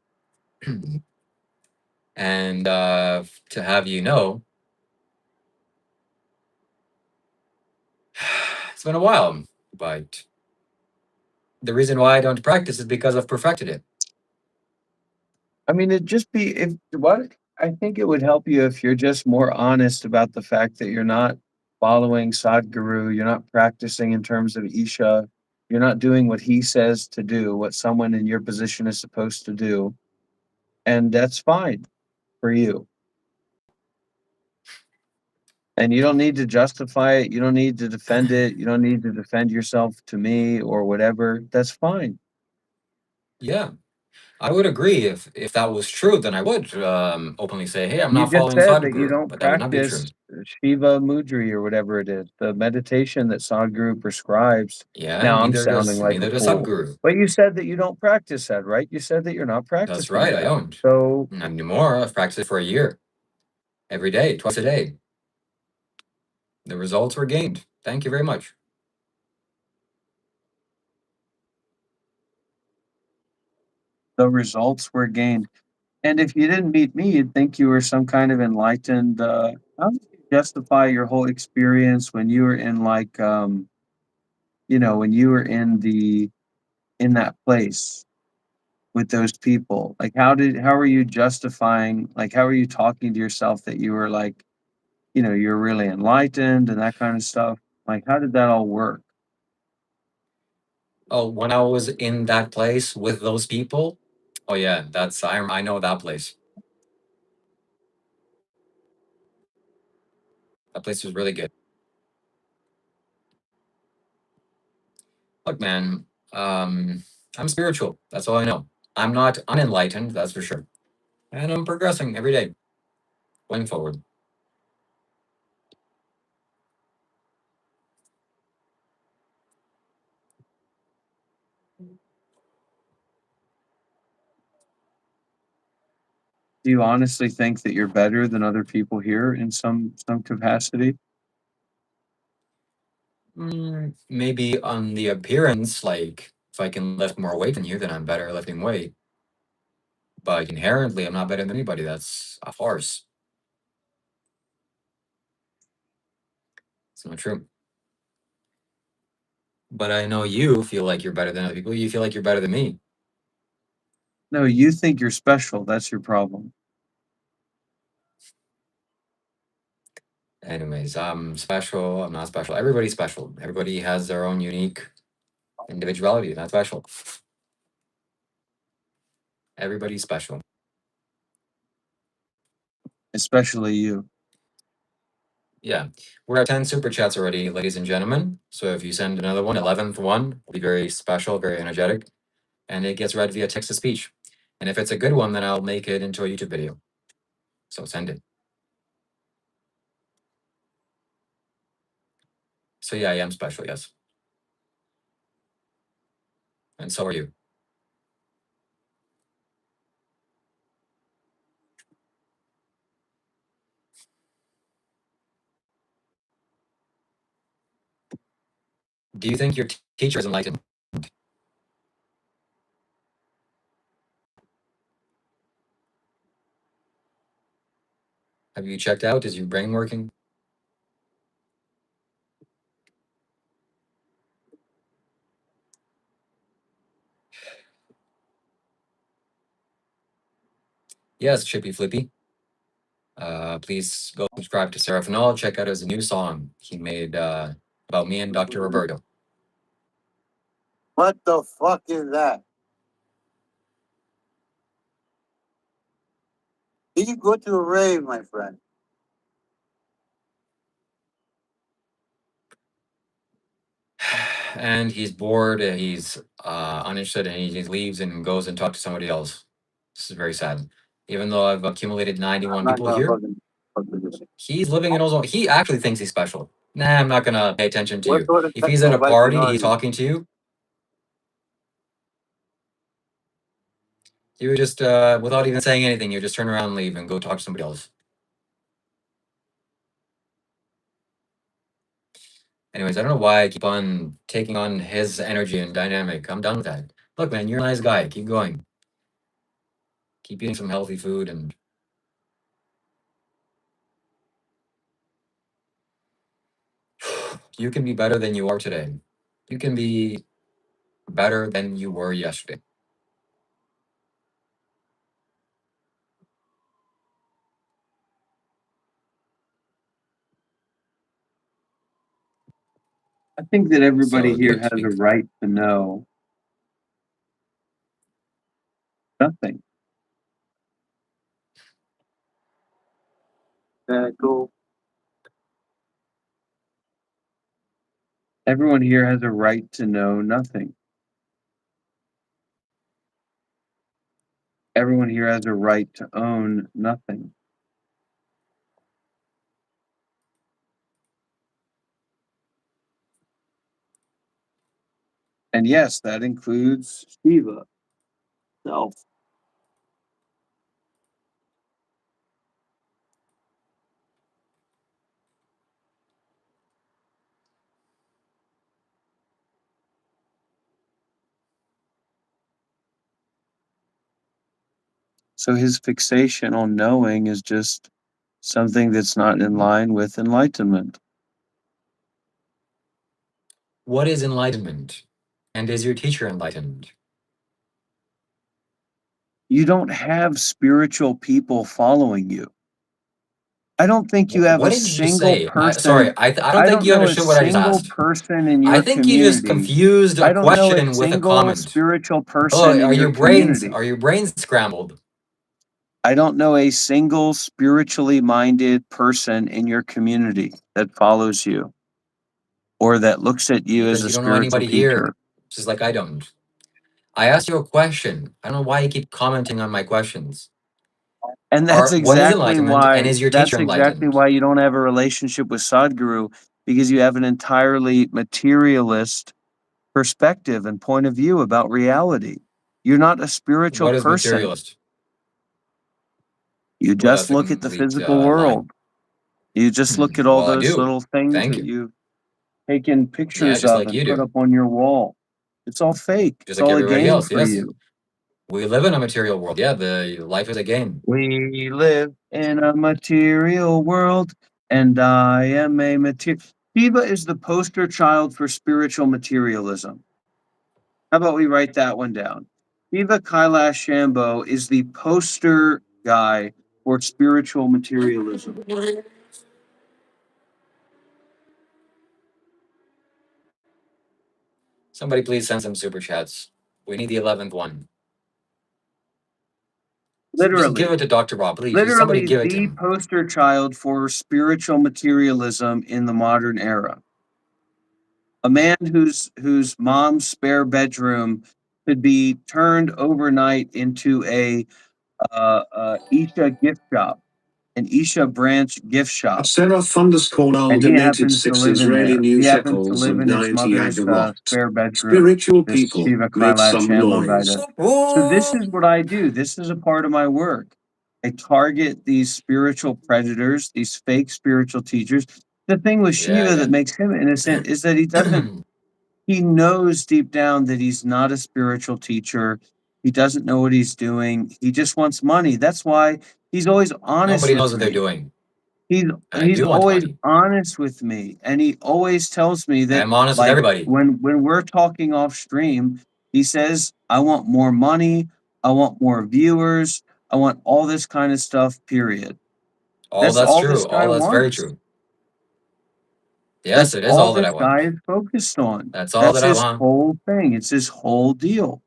S2: And to have you know, it's been a while, but the reason why I don't practice is because I've perfected it.
S1: I mean, it'd just be if what I think it would help you if you're just more honest about the fact that you're not following Sadhguru, you're not practicing in terms of Isha, you're not doing what he says to do, what someone in your position is supposed to do, and that's fine for you. And you don't need to justify it, you don't need to defend it, you don't need to defend yourself to me or whatever. That's fine.
S2: Yeah, I would agree. If that was true, then I would openly say, "Hey, I'm
S1: You
S2: not
S1: just
S2: following
S1: said that you
S2: Sadhguru,"
S1: don't
S2: but that would not be true.
S1: practice Shiva Mudri or whatever it is, the meditation that Sadhguru prescribes.
S2: Yeah,
S1: Now I'm sounding like a
S2: neither does
S1: fool.
S2: Sadhguru.
S1: But you said that you don't practice that, right? You said that you're not
S2: That's
S1: practicing
S2: right, I
S1: that.
S2: don't.
S1: So
S2: Not anymore. I've practiced it for a year, every day, twice a day. The results were gained. Thank you very much.
S1: the results were gained. And if you didn't meet me, you'd think you were some kind of enlightened. How do you justify your whole experience when you were in like, when you were in that place with those people? Like, how are you justifying? Like, how are you talking to yourself that you were like, you're really enlightened and that kind of stuff? Like, how did that all work?
S2: Oh, when I was in that place with those people, oh yeah, I know that place. That place was really good. Look, man, I'm spiritual. That's all I know. I'm not unenlightened, that's for sure. And I'm progressing every day, going forward.
S1: Do you honestly think that you're better than other people here in some capacity?
S2: Maybe on the appearance, like if I can lift more weight than you, then I'm better at lifting weight. But inherently, I'm not better than anybody. That's a farce. It's not true. But I know you feel like you're better than other people. You feel like you're better than me.
S1: No, you think you're special. That's your problem.
S2: Anyways, I'm special. I'm not special. Everybody's special. Everybody has their own unique individuality. Not special. Everybody's special.
S1: Especially you.
S2: Yeah. We're at 10 super chats already, ladies and gentlemen. So if you send another one, 11th one, will be very special, very energetic. And it gets read via text to speech. And if it's a good one, then I'll make it into a YouTube video. So send it. So yeah, I am special, yes. And so are you. Do you think your teacher is enlightened? Have you checked out? Is your brain working? Yes, Chippy Flippy. Please go subscribe to Seraphinol. Check out his new song he made about me and Dr. Roberto.
S7: What the fuck is that? Did you go to a rave, my friend?
S2: And he's bored, and he's uninterested, and he just leaves and goes and talks to somebody else. This is very sad. Even though I've accumulated 91
S7: I'm not
S2: people
S7: gonna
S2: here,
S7: fuck with this.
S2: he's living in his own. He actually thinks he's special. Nah, I'm not gonna pay attention to
S7: What
S2: you.
S7: sort of
S2: If he's at
S7: sexual
S2: a
S7: Viking
S2: party,
S7: are
S2: he's
S7: you?
S2: talking to you. You would just, without even saying anything, you just turn around and leave and go talk to somebody else. Anyways, I don't know why I keep on taking on his energy and dynamic. I'm done with that. Look, man, you're a nice guy. Keep going. Keep eating some healthy food and you can be better than you are today. You can be better than you were yesterday.
S1: I think that everybody
S2: So
S1: here
S2: good
S1: has
S2: to
S1: a
S2: be.
S1: right to know nothing.
S6: Cool.
S1: Everyone here has a right to know nothing. Everyone here has a right to own nothing. And yes, that includes Shiva, self. So his fixation on knowing is just something that's not in line with enlightenment.
S2: What is enlightenment? And is your teacher enlightened?
S1: You don't have spiritual people following you. I don't think you have
S2: What
S1: a
S2: did you just
S1: single
S2: say? Sorry,
S1: person.
S2: I don't
S1: I
S2: think
S1: don't
S2: you
S1: know a
S2: understood what I just
S1: single
S2: asked.
S1: person in
S2: I
S1: your
S2: think you just
S1: community.
S2: confused a
S1: I don't know a
S2: question with a
S1: single
S2: comment.
S1: spiritual
S2: Oh,
S1: person in your community.
S2: are your brains scrambled?
S1: I don't know a single spiritually minded person in your community that follows you or that looks at you as
S2: Because
S1: a
S2: you don't know
S1: spiritual
S2: anybody here,
S1: teacher.
S2: just like I don't. I asked you a question. I don't know why you keep commenting on my questions.
S1: And
S2: Or what is enlightenment and is your teacher
S1: that's exactly
S2: enlightened?
S1: why you don't have a relationship with Sadhguru, because you have an entirely materialist perspective and point of view about reality. You're not a spiritual
S2: What is
S1: person.
S2: materialist?
S1: You
S2: Well,
S1: just
S2: that's a
S1: look at the
S2: complete
S1: physical
S2: lie.
S1: world. You just look at all
S2: Well, I
S1: those
S2: do.
S1: little things
S2: Thank
S1: that
S2: you.
S1: you've taken
S2: Yeah,
S1: pictures
S2: just
S1: of
S2: like
S1: and
S2: you
S1: put
S2: do.
S1: up on your wall. It's all fake.
S2: Just
S1: It's
S2: like
S1: all a
S2: everybody
S1: game
S2: else.
S1: for
S2: Yes.
S1: you.
S2: We live in a material world. Yeah, the life is a game.
S1: We live in a material world, and I am a material. Shiva is the poster child for spiritual materialism. How about we write that one down? Shiva Kailash Shambho is the poster guy for spiritual materialism.
S2: Somebody please send some super chats. We need the 11th one. Just give
S1: Literally,
S2: it to Dr. Rob, please. Just somebody
S1: literally
S2: give it to
S1: the
S2: him.
S1: poster child for spiritual materialism in the modern era. A man whose mom's spare bedroom could be turned overnight into a Isha gift shop, an Isha branch gift shop,
S3: Seraph underscore Al
S1: and he
S3: donated
S1: happens to
S3: 6
S1: live in
S3: Israeli
S1: there.
S3: new
S1: He happens to
S3: shekels
S1: live
S3: and
S1: in his
S3: 90
S1: mother's
S3: agarot.
S1: spare bedroom.
S3: Spiritual
S1: This
S3: people,
S1: Shiva
S3: make
S1: Kailash
S3: some
S1: Shambho guy
S3: noise.
S1: does. So this is what I do. This is a part of my work. I target these spiritual predators, these fake spiritual teachers. The thing with Shiva
S2: Yeah,
S1: that makes him innocent is that
S2: yeah.
S1: he knows deep down that he's not a spiritual teacher. He doesn't know what he's doing. He just wants money. That's why he's always honest
S2: Nobody knows
S1: with
S2: what they're
S1: me.
S2: doing.
S1: He's
S2: And I
S1: he's
S2: do want
S1: always
S2: money.
S1: honest with me, and he always tells me that,
S2: I'm honest with
S1: like,
S2: everybody.
S1: when we're talking off stream, he says, "I want more money. I want more viewers. I want all this kind of stuff, period."
S2: All
S1: That's
S2: that's
S1: all this
S2: true.
S1: guy
S2: All that's very
S1: wants.
S2: true. Yes,
S1: That's
S2: it is
S1: all
S2: all that I
S1: this guy
S2: want.
S1: is focused on.
S2: That's all
S1: That's
S2: that I
S1: his
S2: want.
S1: whole thing. It's his whole deal.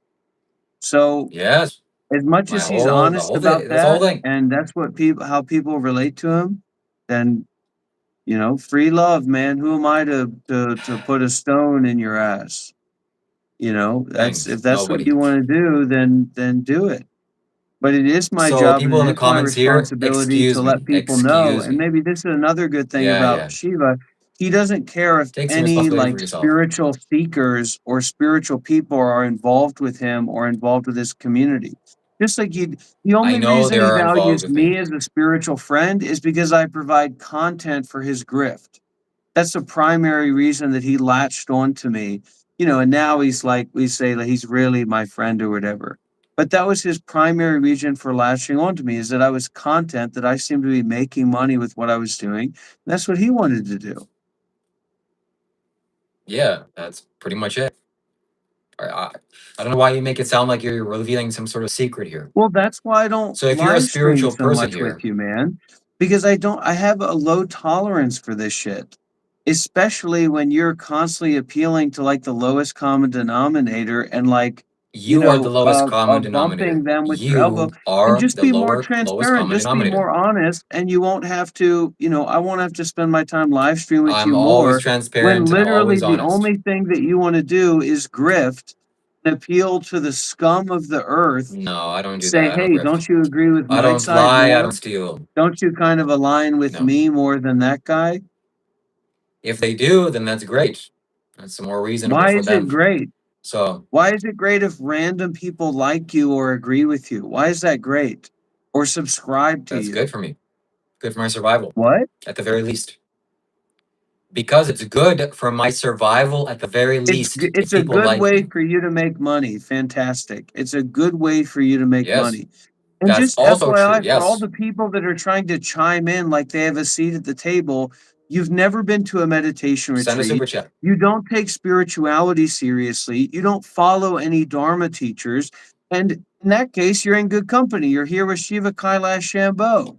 S1: So
S2: Yes.
S1: as much
S2: My
S1: as he's
S2: whole the
S1: honest
S2: whole
S1: about
S2: thing. That's the whole
S1: that,
S2: thing.
S1: and that's what people how people relate to him, then free love, man. Who am I to put a stone in your ass? That's
S2: Thanks.
S1: if that's what
S2: Nobody.
S1: you want to do, then do it. But it is my
S2: So
S1: job and
S2: people
S1: it
S2: in the
S1: is my
S2: comments here,
S1: responsibility to
S2: excuse
S1: let
S2: me.
S1: people know.
S2: Excuse
S1: And
S2: me.
S1: maybe this is another good thing
S2: Yeah,
S1: about
S2: yeah.
S1: Shiva. He doesn't care if
S2: Take some
S1: any
S2: responsibility for
S1: like
S2: yourself.
S1: spiritual seekers or spiritual people are involved with him or involved with his community. Just like the
S2: I
S1: only
S2: know they
S1: reason he
S2: are involved
S1: values
S2: with me.
S1: me as a spiritual friend is because I provide content for his grift. That's the primary reason that he latched on to me, and now he's like, we say that he's really my friend or whatever. But that was his primary reason for latching on to me, is that I was content, that I seemed to be making money with what I was doing. And that's what he wanted to do.
S2: Yeah, that's pretty much it. I don't know why you make it sound like you're revealing some sort of secret here.
S1: Well, that's why I don't
S2: So if you're a
S1: live stream
S2: spiritual
S1: so
S2: person
S1: much
S2: here,
S1: with you, man. Because I have a low tolerance for this shit. Especially when you're constantly appealing to like the lowest common denominator and like,
S2: you are the lowest common
S1: bumping
S2: denominator.
S1: them with your elbow.
S2: You
S1: And
S2: are
S1: just
S2: the
S1: be more
S2: lowest
S1: transparent,
S2: common
S1: just be
S2: denominator.
S1: more honest, and you won't have to, I won't have to spend my time live stream with
S2: I'm
S1: you
S2: always
S1: more when
S2: transparent and
S1: literally
S2: always
S1: the
S2: honest.
S1: only thing that you want to do is grift and appeal to the scum of the earth.
S2: No, I don't do
S1: Say,
S2: that. I don't
S1: hey,
S2: grift.
S1: don't you agree with
S2: I
S1: my
S2: don't
S1: side
S2: lie. I
S1: more?
S2: don't steal.
S1: Don't you kind of align with
S2: No.
S1: me more than that guy?
S2: If they do, then that's great. That's more reasonable
S1: Why
S2: for
S1: is it
S2: them.
S1: great?
S2: So
S1: Why is it great if random people like you or agree with you? Why is that great? Or subscribe to
S2: that's
S1: you?
S2: good for me. Good for my survival,
S1: What?
S2: at the very least. Because it's good for my survival at the very least. If
S1: It's a
S2: people
S1: good
S2: like
S1: way
S2: me.
S1: for you to make money. Fantastic. It's a good way for you to make
S2: Yes.
S1: money. And
S2: That's
S1: just
S2: also true.
S1: FYI, for all
S2: Yes.
S1: the people that are trying to chime in like they have a seat at the table, you've never been to a meditation
S2: Send a super
S1: retreat.
S2: chat.
S1: You don't take spirituality seriously. You don't follow any Dharma teachers. And in that case, you're in good company. You're here with Shiva, Kailash, Shambho.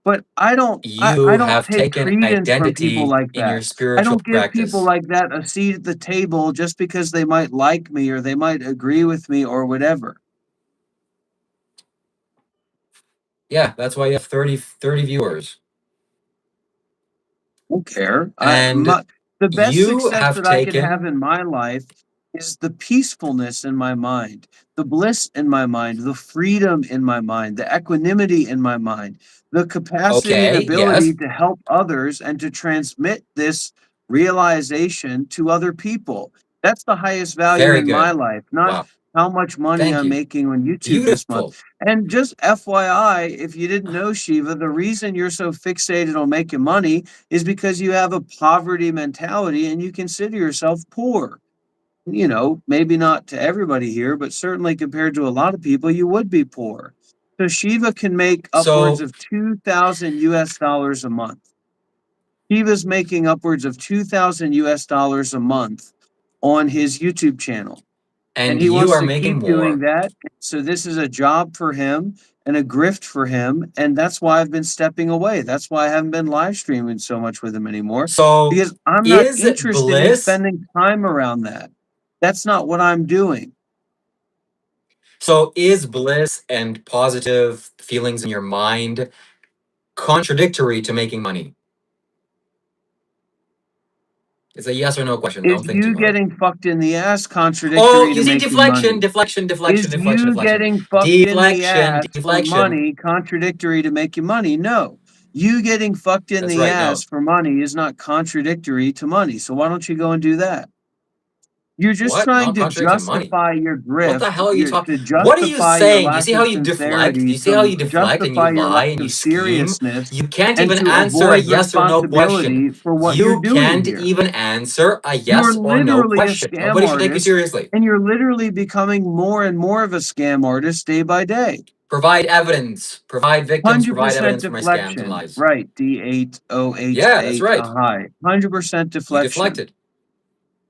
S1: But I
S2: You
S1: don't
S2: have
S1: take
S2: taken
S1: credence from people
S2: identity
S1: like
S2: in your
S1: that. I
S2: spiritual
S1: don't give people
S2: practice.
S1: like that a seat at the table just because they might like me or they might agree with me or whatever.
S2: Yeah, that's why you have 30 viewers.
S1: I don't care.
S2: And
S1: The best
S2: you
S1: success
S2: have
S1: that I could have
S2: taken,
S1: in my life is the peacefulness in my mind, the bliss in my mind, the freedom in my mind, the equanimity in my mind, the capacity and
S2: okay,
S1: ability
S2: yes,
S1: to help others and to transmit this realization to other people. That's the highest value
S2: very
S1: in my
S2: good.
S1: life, not
S2: Wow,
S1: how much money
S2: thank
S1: I'm
S2: you.
S1: making on YouTube this month.
S2: Beautiful.
S1: And just FYI, if you didn't know, Shiva, the reason you're so fixated on making money is because you have a poverty mentality and you consider yourself poor. Maybe not to everybody here, but certainly compared to a lot of people, you would be poor. So Shiva can make upwards
S2: So,
S1: of 2,000 US dollars a month. Shiva's making upwards of 2,000 US dollars a month on his YouTube channel. And
S2: and
S1: he
S2: you
S1: wants
S2: are
S1: to
S2: making
S1: keep doing
S2: more.
S1: that. So this is a job for him and a grift for him. And that's why I've been stepping away. That's why I haven't been live streaming so much with him anymore,
S2: So,
S1: because I'm not
S2: is
S1: interested in
S2: bliss,
S1: spending time around that. That's not what I'm doing.
S2: so is bliss and positive feelings in your mind contradictory to making money? It's a yes or no question.
S1: Is
S2: Don't think too
S1: you
S2: hard.
S1: getting fucked in the ass
S2: Oh,
S1: contradictory to
S2: you see,
S1: making
S2: deflection,
S1: money?
S2: deflection, deflection,
S1: Is
S2: deflection,
S1: you
S2: deflection.
S1: getting fucked in the
S2: Deflection,
S1: ass for
S2: deflection.
S1: money contradictory to making money? No. You getting fucked in
S2: That's
S1: the
S2: right.
S1: ass
S2: No.
S1: for money is not contradictory to money. So why don't you go and do that? You're just
S2: What?
S1: trying
S2: Not
S1: to
S2: contradicting money.
S1: justify your
S2: What
S1: grift,
S2: the hell are you talking?
S1: to
S2: What are you
S1: justify your
S2: saying? Do you
S1: lack
S2: see how
S1: of
S2: you deflect? Do
S1: sincerity,
S2: you see how you
S1: to
S2: deflect and you
S1: justify your lack
S2: lie and you
S1: of
S2: scheme?
S1: seriousness,
S2: You can't
S1: and
S2: even
S1: to
S2: answer a
S1: avoid
S2: yes or no question.
S1: responsibility for what you're
S2: You
S1: doing
S2: can't
S1: here.
S2: even answer a
S1: You're
S2: yes or no
S1: literally a
S2: question.
S1: scam
S2: Nobody should take you
S1: artist,
S2: seriously.
S1: and you're literally becoming more and more of a scam artist day by day.
S2: Provide evidence. Provide victims. Provide
S1: 100%
S2: evidence for my scams and
S1: deflection.
S2: lies.
S1: Right. D8OH8
S2: Yeah, that's right.
S1: high. 100%
S2: You
S1: deflection.
S2: deflected.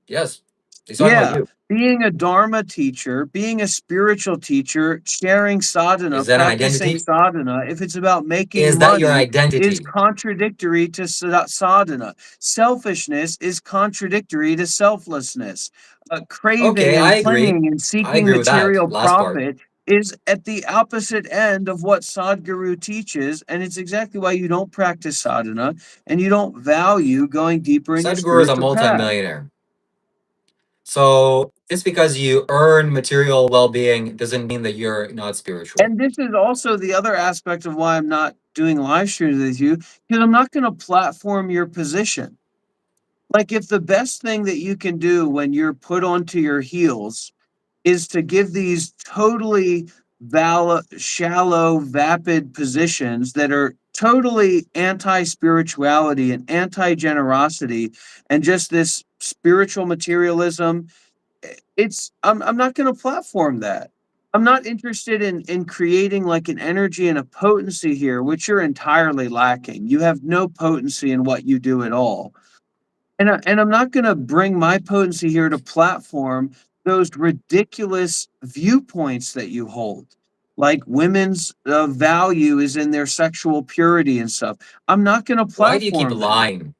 S2: Yes. He's talking about
S1: Yeah,
S2: you.
S1: being a Dharma teacher, being a spiritual teacher, sharing sadhana,
S2: Is that an
S1: practicing
S2: identity?
S1: sadhana, if it's about making
S2: Is that your
S1: money, is
S2: identity?
S1: contradictory to sadhana. Selfishness is contradictory to selflessness. Craving
S2: Okay, I
S1: and
S2: agree.
S1: clinging and
S2: I
S1: seeking
S2: agree with that
S1: material
S2: last part.
S1: profit is at the opposite end of what Sadhguru teaches, and it's exactly why you don't practice sadhana and you don't value going deeper in your
S2: Sadhguru is a
S1: spiritual path.
S2: multimillionaire. So just because you earn material well-being doesn't mean that you're not spiritual.
S1: And this is also the other aspect of why I'm not doing live streams with you, because I'm not going to platform your position. Like, if the best thing that you can do when you're put onto your heels is to give these totally shallow, vapid positions that are totally anti spirituality and anti generosity and just this spiritual materialism. I'm not going to platform that. I'm not interested in creating like an energy and a potency here, which you're entirely lacking. You have no potency in what you do at all. And I'm not going to bring my potency here to platform those ridiculous viewpoints that you hold. Like women's value is in their sexual purity and stuff. I'm not going to
S2: Why do you keep
S1: platform that.
S2: lying?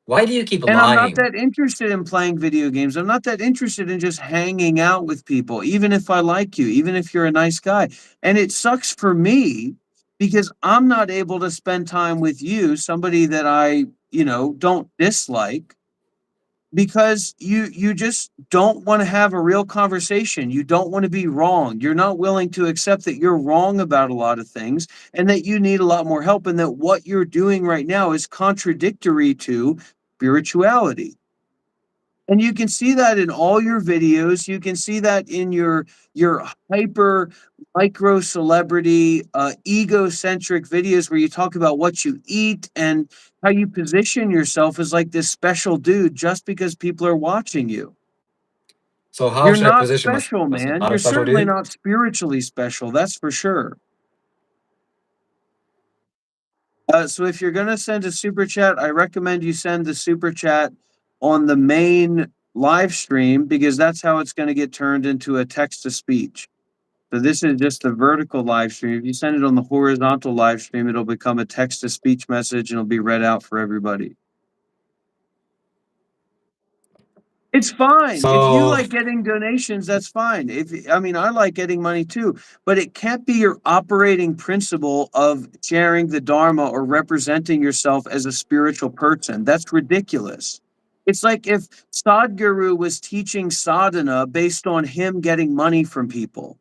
S2: Why do you keep
S1: And I'm not
S2: lying?
S1: that interested in playing video games. I'm not that interested in just hanging out with people, even if I like you, even if you're a nice guy. And it sucks for me because I'm not able to spend time with you, somebody that I, don't dislike, because you just don't want to have a real conversation. You don't want to be wrong. You're not willing to accept that you're wrong about a lot of things and that you need a lot more help and that what you're doing right now is contradictory to spirituality. And you can see that in all your videos. You can see that in your hyper micro celebrity egocentric videos where you talk about what you eat and how you position yourself as like this special dude just because people are watching you.
S2: So how
S1: You're
S2: should I
S1: not
S2: position myself?
S1: special, man.
S2: Not a
S1: You're
S2: special
S1: certainly
S2: dude?
S1: not spiritually special, that's for sure. So if you're gonna send a super chat, I recommend you send the super chat on the main live stream because that's how it's gonna get turned into a text to speech. So this is just the vertical live stream. If you send it on the horizontal live stream, it'll become a text to speech message and it'll be read out for everybody. It's fine. If you
S2: So
S1: like getting donations, that's fine. I mean, I like getting money too, but it can't be your operating principle of sharing the Dharma or representing yourself as a spiritual person. That's ridiculous. It's like if Sadhguru was teaching sadhana based on him getting money from people.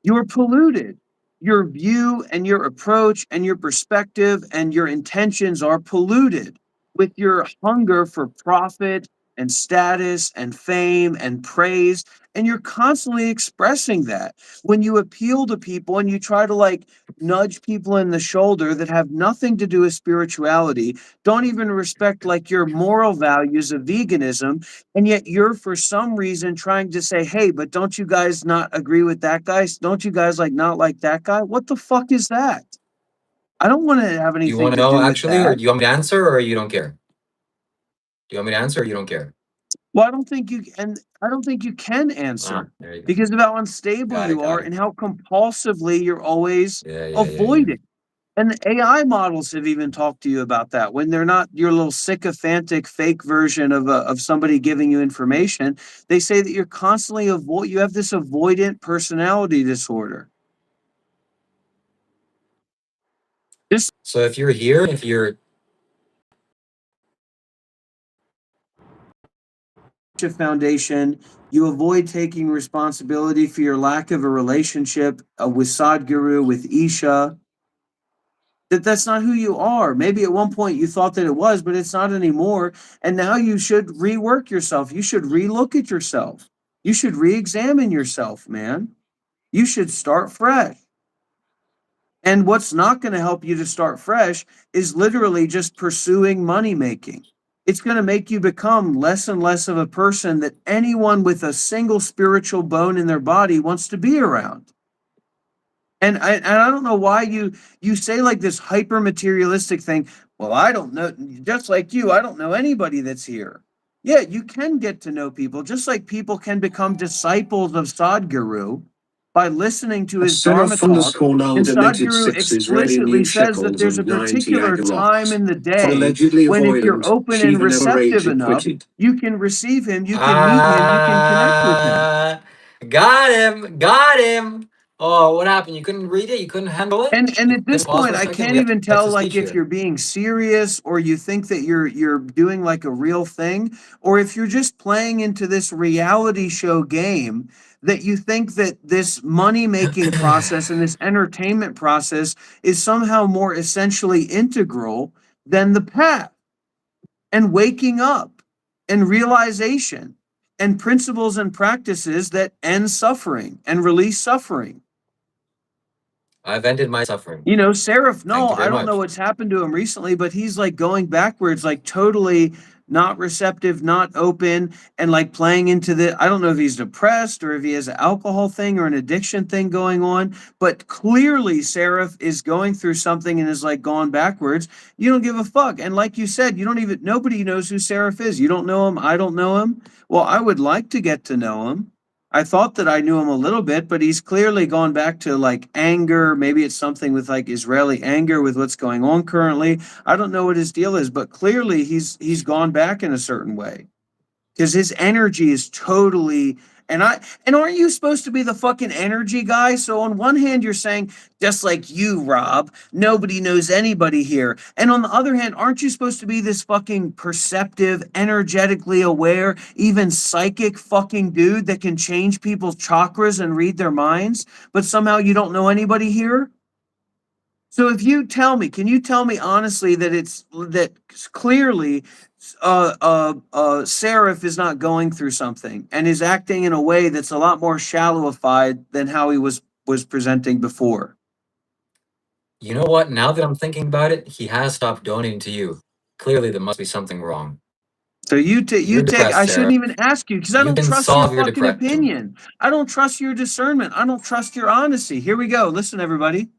S1: You're polluted. Your view and your approach and your perspective and your intentions are polluted with your hunger for profit and status and fame and praise. And you're constantly expressing that when you appeal to people and you try to like nudge people in the shoulder that have nothing to do with spirituality, don't even respect like your moral values of veganism, and yet you're for some reason trying to say, hey, but don't you guys not agree with that guy? Don't you guys like not like that guy? What the fuck is that? I don't want to have
S2: do you want
S1: anything
S2: to
S1: to
S2: know
S1: do with
S2: actually, or
S1: that.
S2: do you want me to answer, or you don't care? Do you want me to answer, or you don't care?
S1: Well, I don't think you can
S2: Ah,
S1: answer
S2: there you go.
S1: because of how unstable
S2: Got it.
S1: you are
S2: Got it.
S1: and how compulsively you're always
S2: Yeah.
S1: avoiding. And the AI models have even talked to you about that when they're not your little sycophantic fake version of somebody giving you information. They say that you're constantly you have this avoidant personality disorder. This
S2: So if you're here, if you're
S1: foundation, you avoid taking responsibility for your lack of a relationship with Sadhguru, with Isha. That's not who you are. Maybe at one point you thought that it was, but it's not anymore. And now you should rework yourself. You should relook at yourself. You should re-examine yourself, man. You should start fresh. And what's not going to help you to start fresh is literally just pursuing money making. It's going to make you become less and less of a person that anyone with a single spiritual bone in their body wants to be around. And I don't know why you say like this hyper materialistic thing. Well, I don't know, just like you, I don't know anybody that's here. Yeah, you can get to know people, just like people can become disciples of Sadhguru by listening to his Dharma
S3: Seraph
S1: talk.
S3: underscore null
S1: And
S3: donated
S1: Sadhguru
S3: 6 Israeli
S1: explicitly
S3: new
S1: says that
S3: shekels
S1: there's a
S3: and 90
S1: particular time
S3: agalots.
S1: in the
S3: For
S1: day
S3: allegedly
S1: when if you're
S3: avoidance,
S1: open and
S3: Shiva never rage
S1: receptive enough,
S3: quitted.
S1: you can receive him, you can meet him, you can connect with him.
S2: got him, got him. Oh, what happened? You couldn't read it? You couldn't handle it?
S1: And
S2: You
S1: at
S2: couldn't
S1: this
S2: pause
S1: point,
S2: for a
S1: I
S2: second?
S1: can't
S2: We have
S1: even
S2: text
S1: tell
S2: to
S1: like
S2: speech
S1: if
S2: here.
S1: you're being serious or you think that you're doing like a real thing, or if you're just playing into this reality show game that you think that this money making process and this entertainment process is somehow more essentially integral than the path and waking up and realization and principles and practices that end suffering and release suffering.
S2: I've ended my suffering.
S1: You know, Seraph,
S2: Thank
S1: no,
S2: you very
S1: I don't
S2: much.
S1: know what's happened to him recently, but he's like going backwards, like totally not receptive, not open, and like playing into the. I don't know if he's depressed or if he has an alcohol thing or an addiction thing going on, but clearly Seraph is going through something and is like gone backwards. You don't give a fuck. And like you said, you don't even, nobody knows who Seraph is. You don't know him. I don't know him. Well, I would like to get to know him. I thought that I knew him a little bit, but he's clearly gone back to like anger. Maybe it's something with like Israeli anger with what's going on currently. I don't know what his deal is, but clearly he's gone back in a certain way because his energy is totally and aren't you supposed to be the fucking energy guy? So on one hand you're saying just like you, Rob, nobody knows anybody here, and on the other hand, aren't you supposed to be this fucking perceptive, energetically aware, even psychic fucking dude that can change people's chakras and read their minds, but somehow you don't know anybody here? So if you tell me, can you tell me honestly that it's that clearly Seraph is not going through something and is acting in a way that's a lot more shallowified than how he was presenting before.
S2: You know what? Now that I'm thinking about it, he has stopped donating to you. Clearly, there must be something wrong.
S1: So you
S2: You're
S1: take.
S2: depressed,
S1: I shouldn't
S2: Sarah.
S1: even ask you because I
S2: You
S1: don't
S2: can
S1: trust your
S2: solve your
S1: fucking
S2: depression.
S1: opinion. I don't trust your discernment. I don't trust your honesty. Here we go. Listen, everybody.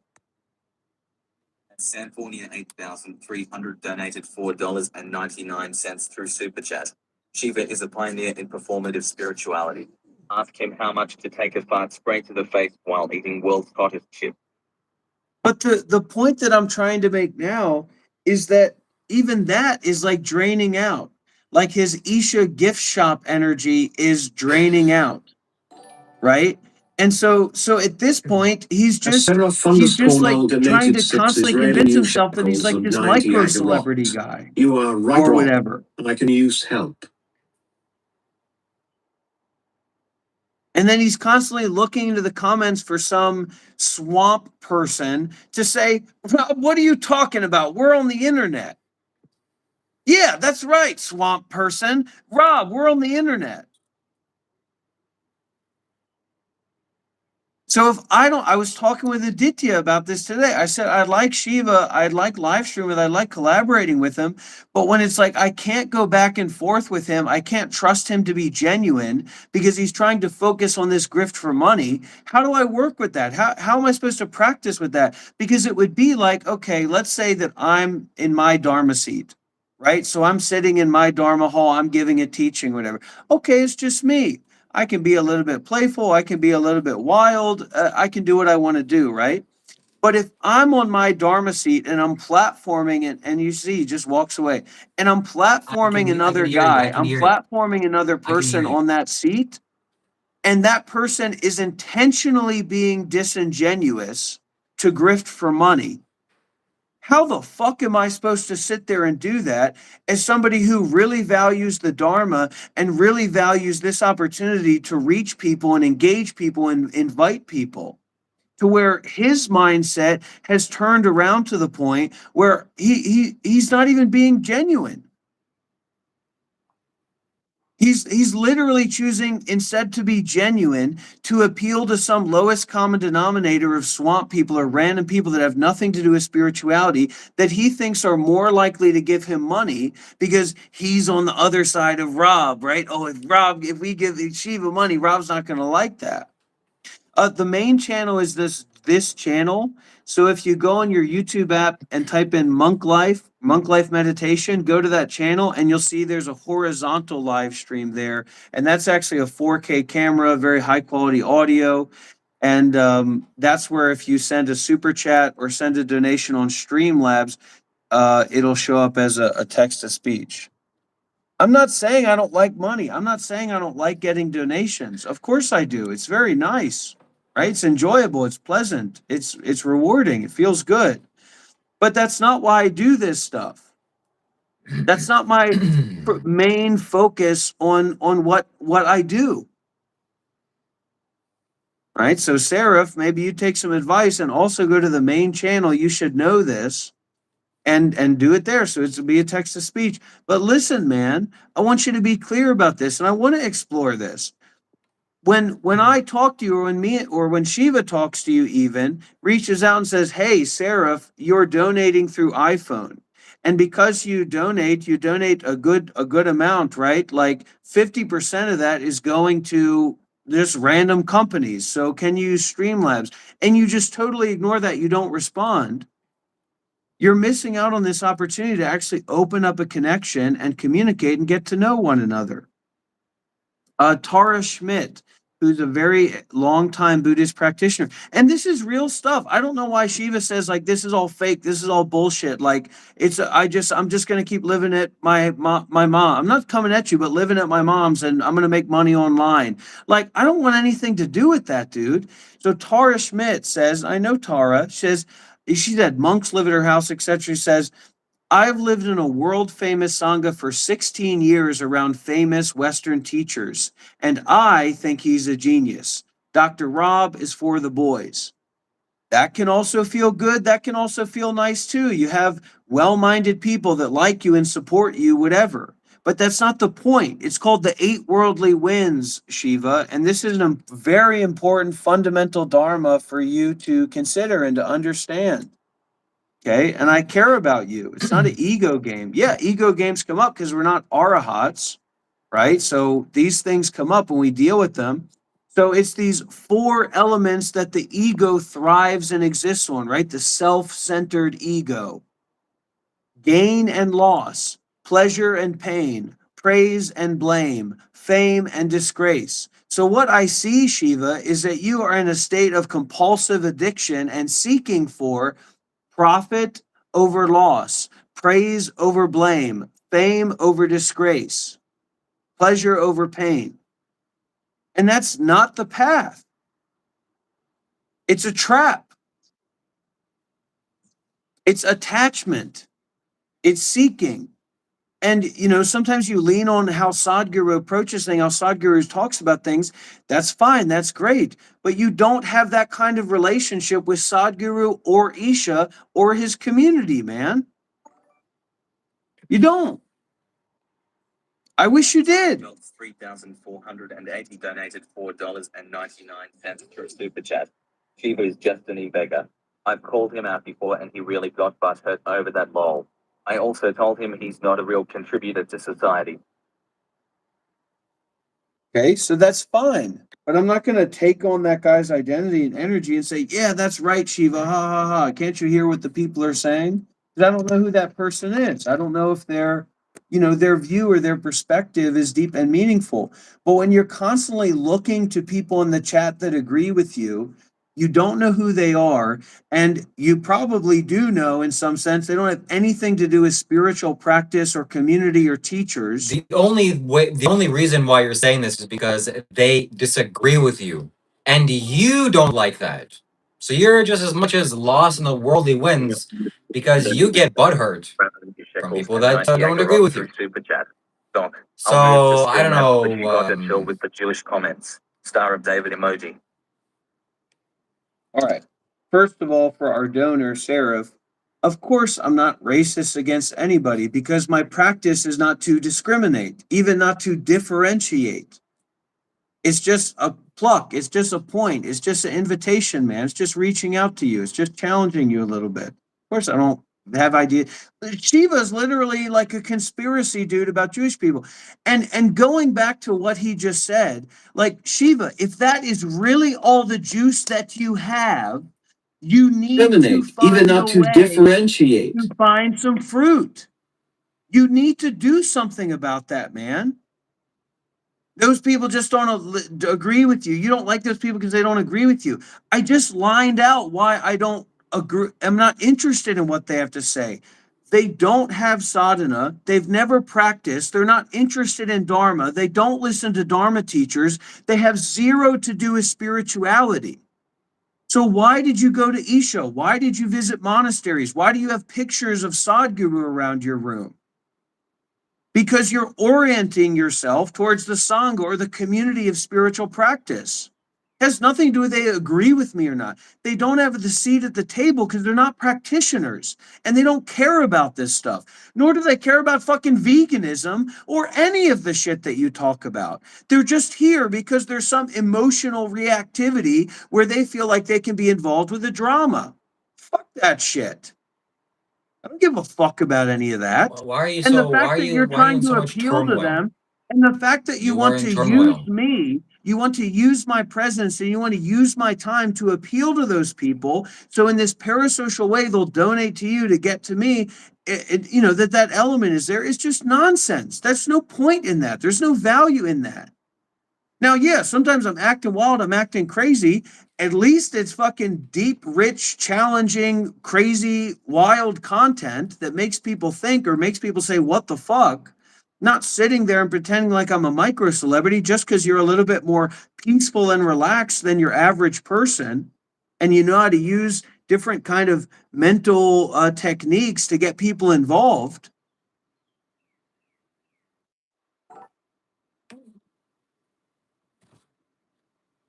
S8: Sanfornia 8,300 donated $4.99 through Super Chat. Shiva is a pioneer in performative spirituality. Ask him how much to take a fart straight to the face while eating world's hottest chip.
S1: But the point that I'm trying to make now is that even that is like draining out. Like his Isha gift shop energy is draining out, right? And so at this point,
S3: Seraph
S1: he's just
S3: underscore
S1: like
S3: null
S1: trying
S3: donated
S1: to
S3: 6
S1: constantly
S3: Israeli
S1: convince
S3: new
S1: himself that he's
S3: shekels
S1: like
S3: and
S1: this
S3: 90
S1: micro celebrity
S3: agarot.
S1: guy
S3: You are right,
S1: or
S3: Rob.
S1: whatever.
S3: I can use help.
S1: And then he's constantly looking into the comments for some swamp person to say, "Rob, what are you talking about? We're on the internet." Yeah, that's right, swamp person. Rob, we're on the internet. So if I don't, I was talking with Aditya about this today. I said, I like Shiva, I'd like live streaming, I like collaborating with him. But when it's like, I can't go back and forth with him, I can't trust him to be genuine because he's trying to focus on this grift for money. How do I work with that? How am I supposed to practice with that? Because it would be like, okay, let's say that I'm in my Dharma seat, right? So I'm sitting in my Dharma hall, I'm giving a teaching, whatever. Okay, it's just me. I can be a little bit playful. I can be a little bit wild. I can do what I want to do, right? But if I'm on my Dharma seat and I'm platforming and you see, he just walks away, and I'm platforming
S2: I can
S1: another
S2: hear you. I
S1: guy,
S2: can
S1: I'm
S2: hear you.
S1: platforming another
S2: I can hear
S1: person
S2: you.
S1: on that seat, and that person is intentionally being disingenuous to grift for money. How the fuck am I supposed to sit there and do that as somebody who really values the Dharma and really values this opportunity to reach people and engage people and invite people? To where his mindset has turned around to the point where he's not even being genuine. He's literally choosing instead to be genuine to appeal to some lowest common denominator of swamp people or random people that have nothing to do with spirituality that he thinks are more likely to give him money because he's on the other side of Rob, right? Oh, if we give Shiva money, Rob's not going to like that. The main channel is this channel. So if you go on your YouTube app and type in Monk Life Meditation, go to that channel and you'll see there's a horizontal live stream there, and that's actually a 4K camera, very high quality audio. And that's where if you send a super chat or send a donation on Streamlabs, it'll show up as a text to speech. I'm not saying I don't like money. I'm not saying I don't like getting donations. Of course I do. It's very nice, right? It's enjoyable. It's pleasant. It's rewarding. It feels good. But that's not why I do this stuff. That's not my main focus on what I do. Right? So Seraph, maybe you take some advice and also go to the main channel. You should know this and do it there. So it's be a text to speech. But listen, man, I want you to be clear about this and I want to explore this. when I talk to you, or when Shiva talks to you, even reaches out and says, "Hey, Seraph, you're donating through iPhone." And because you donate a good amount, right? Like 50% of that is going to just random companies. So can you use Streamlabs? And you just totally ignore that. You don't respond. You're missing out on this opportunity to actually open up a connection and communicate and get to know one another. Tara Schmidt, who's a very long time Buddhist practitioner. And this is real stuff. I don't know why Shiva says like this is all fake, this is all bullshit. Like I'm just gonna keep living at my mom. I'm not coming at you, but living at my mom's, and I'm gonna make money online. Like I don't want anything to do with that, dude. So Tara Schmidt says, I know Tara, says she said monks live at her house, etc. Says I've lived in a world famous Sangha for 16 years around famous Western teachers, and I think he's a genius. Dr. Rob is for the boys. That can also feel good. That can also feel nice too. You have well minded people that like you and support you, whatever. But that's not the point. It's called the eight worldly winds, Shiva. And this is a very important fundamental dharma for you to consider and to understand. Okay. And I care about you. It's not an ego game. Yeah, ego games come up because we're not arahats, right? So these things come up and we deal with them. So it's these four elements that the ego thrives and exists on, right? The self centered ego, gain and loss, pleasure and pain, praise and blame, fame and disgrace. So, what I see, Shiva, is that you are in a state of compulsive addiction and seeking for profit over loss, praise over blame, fame over disgrace, pleasure over pain. And that's not the path. It's a trap. It's attachment. It's seeking. And, sometimes you lean on how Sadhguru approaches things, how Sadhguru talks about things. That's fine. That's great. But you don't have that kind of relationship with Sadhguru or Isha or his community, man. You don't. I wish you did.
S8: 3,480 donated $4.99 through super chat. Shiva is just an e-beggar. I've called him out before and he really got butthurt over that lol. I also told him he's not a real contributor to society.
S1: Okay, so that's fine. But I'm not going to take on that guy's identity and energy and say, yeah, that's right, Shiva. Ha ha ha. Can't you hear what the people are saying? Because I don't know who that person is. I don't know if their view or their perspective is deep and meaningful. But when you're constantly looking to people in the chat that agree with you, you don't know who they are. And you probably do know in some sense they don't have anything to do with spiritual practice or community or teachers.
S2: The only reason why you're saying this is because they disagree with you, and you don't like that. So you're just as much as lost in the worldly winds because you get butthurt from people that don't agree with you.
S8: Super chat. Doc,
S2: So I don't know.
S8: But you got to chill with the Jewish comments. Star of David emoji.
S1: All right. First of all, for our donor, Seraph, of course, I'm not racist against anybody because my practice is not to discriminate, even not to differentiate. It's just a pluck. It's just a point. It's just an invitation, man. It's just reaching out to you. It's just challenging you a little bit. Of course, I don't have ideas. Shiva is literally like a conspiracy dude about Jewish people. And going back to what he just said, like Shiva, if that is really all the juice that you have, you need to find even not to differentiate, to find some fruit. You need to do something about that, man. Those people just don't agree with you. You don't like those people because they don't agree with you. I just lined out why I don't agree. I'm not interested in what they have to say. They don't have sadhana. They've never practiced. They're not interested in dharma. They don't listen to dharma teachers. They have zero to do with spirituality. So why did you go to Isha? Why did you visit monasteries? Why do you have pictures of Sadhguru around your room? Because you're orienting yourself towards the Sangha or the community of spiritual practice. Has nothing to do with they agree with me or not. They don't have the seat at the table because they're not practitioners and they don't care about this stuff. Nor do they care about fucking veganism or any of the shit that you talk about. They're just here because there's some emotional reactivity where they feel like they can be involved with the drama. Fuck that shit. I don't give a fuck about any of that.
S2: Why are you
S1: And the
S2: so?
S1: fact that you're
S2: Why are you
S1: trying
S2: in
S1: to
S2: so much
S1: appeal to
S2: turmoil?
S1: them, and the fact that you
S2: You are
S1: want
S2: in
S1: to use
S2: turmoil.
S1: me, you want to use my presence and you want to use my time to appeal to those people. So in this parasocial way, they'll donate to you to get to me. You know, that element is there. It's just nonsense. There's no point in that. There's no value in that. Now, yeah, sometimes I'm acting wild, I'm acting crazy. At least it's fucking deep, rich, challenging, crazy, wild content that makes people think or makes people say, what the fuck? Not sitting there and pretending like I'm a micro celebrity just because you're a little bit more peaceful and relaxed than your average person. And you know how to use different kind of mental techniques to get people involved.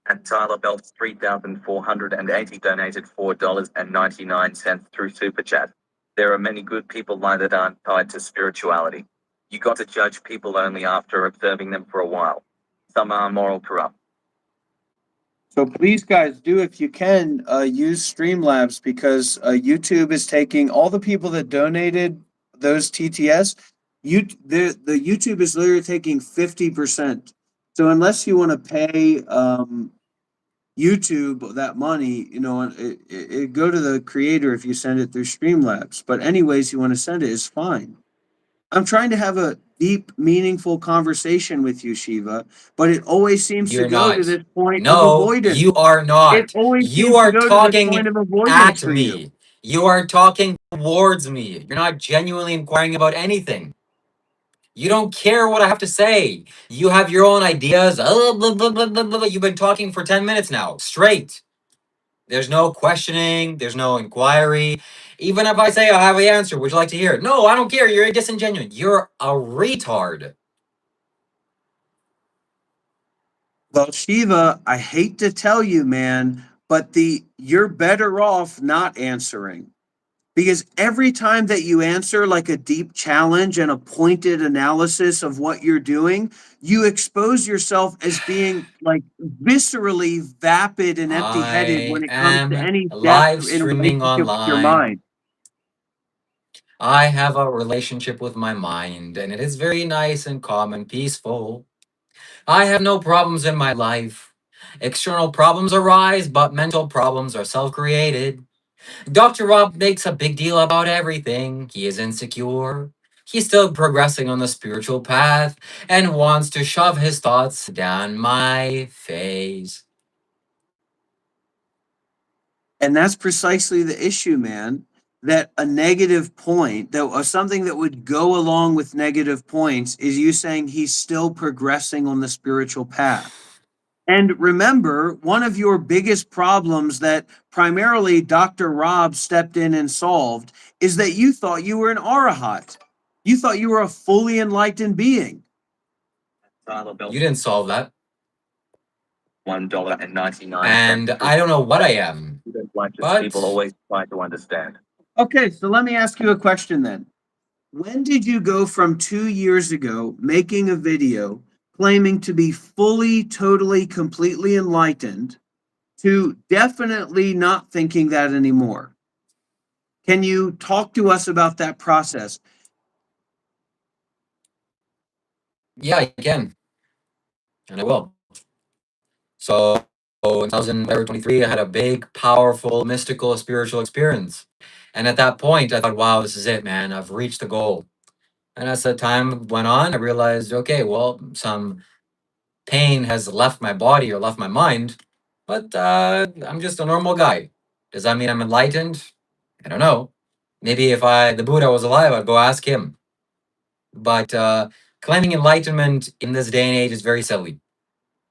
S8: And Tyler Belt's 3,480 donated $4.99 through Super Chat. There are many good people like that aren't tied to spirituality. You got to judge people only after observing them for a while. Some are moral corrupt.
S1: So please, guys, do if you can use Streamlabs because YouTube is taking all the people that donated those TTS. The YouTube is literally taking 50%. So unless you want to pay YouTube that money, you know, it go to the creator if you send it through Streamlabs. But anyways, you want to send it is fine. I'm trying to have a deep, meaningful conversation with you, Shiva, but it always seems to
S2: You're
S1: go to
S2: not.
S1: this point of
S2: No,
S1: avoidance.
S2: you are
S1: It
S2: not.
S1: always
S2: You
S1: seems to
S2: are
S1: go to this
S2: talking
S1: point of avoidance
S2: at
S1: for you.
S2: me. You are talking towards me. You're not genuinely inquiring about anything. You don't care what I have to say. You have your own ideas. Blah, blah, blah, blah, blah. You've been talking for 10 minutes now, straight. There's no questioning. There's no inquiry. Even if I say I have the answer, would you like to hear it? No, I don't care. You're disingenuous. You're a retard.
S1: Well, Shiva, I hate to tell you, man, but you're better off not answering. Because every time that you answer like a deep challenge and a pointed analysis of what you're doing, you expose yourself as being like viscerally vapid and empty headed when
S2: I
S1: it comes to
S2: am
S1: any depth
S2: live
S1: in a
S2: streaming
S1: relationship with your
S2: online.
S1: mind.
S2: I have a relationship with my mind, and it is very nice and calm and peaceful. I have no problems in my life. External problems arise, but mental problems are self created. Dr. Rob makes a big deal about everything. He is insecure. He's still progressing on the spiritual path and wants to shove his thoughts down my face.
S1: And that's precisely the issue, man. That a negative point, that something that would go along with negative points, is you saying he's still progressing on the spiritual path. And remember, one of your biggest problems that primarily Dr. Rob stepped in and solved is that you thought you were an arahat. You thought you were a fully enlightened being.
S8: Tyler Belt,
S2: You didn't solve that.
S8: $1.99.
S2: And I don't know what I am. But
S8: People always try to understand.
S1: Okay, so let me ask you a question then. When did you go from 2 years ago making a video claiming to be fully, totally, completely enlightened to definitely not thinking that anymore? Can you talk to us about that process?
S2: yeah, I can. And I will. So in 2023, I had a big, powerful, mystical, spiritual experience. And at that point, I thought, wow, this is it, man. I've reached the goal. And as the time went on, I realized, okay, well, some pain has left my body or left my mind, but I'm just a normal guy. Does that mean I'm enlightened? I don't know. Maybe if the Buddha was alive, I'd go ask him. But claiming enlightenment in this day and age is very silly.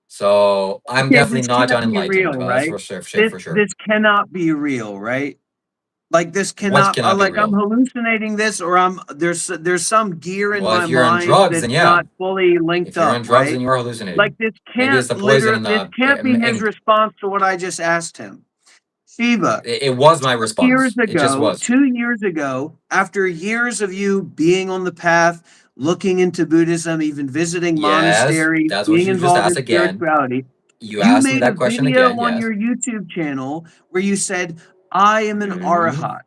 S2: So I'm
S1: Okay,
S2: definitely
S1: this
S2: not
S1: can't be
S2: unenlightened.
S1: real,
S2: That's
S1: right?
S2: for sure.
S1: This
S2: For sure.
S1: this cannot be real, right? Like this
S2: What
S1: cannot,
S2: cannot be
S1: like I'm
S2: real?
S1: hallucinating this, or there's some gear in
S2: Well,
S1: my
S2: if you're on
S1: mind
S2: drugs,
S1: that's
S2: then yeah.
S1: not fully linked
S2: If you're
S1: up,
S2: on drugs, then
S1: right?
S2: you are
S1: Like
S2: hallucinating.
S1: this
S2: Maybe it's
S1: can't
S2: the poison in
S1: this
S2: the
S1: can't be his
S2: ink.
S1: response to what I just asked him. Shiva,
S2: It was my
S1: years
S2: response. It just
S1: ago,
S2: was.
S1: 2 years ago, after years of you being on the path, looking into Buddhism, even visiting
S2: Yes,
S1: monasteries,
S2: that's what
S1: being
S2: you just
S1: involved in
S2: asked again.
S1: spirituality,
S2: You
S1: you
S2: asked me
S1: made a
S2: that question
S1: video
S2: again.
S1: on
S2: Yes.
S1: your YouTube channel where you said, I am an
S2: Hmm.
S1: arahat.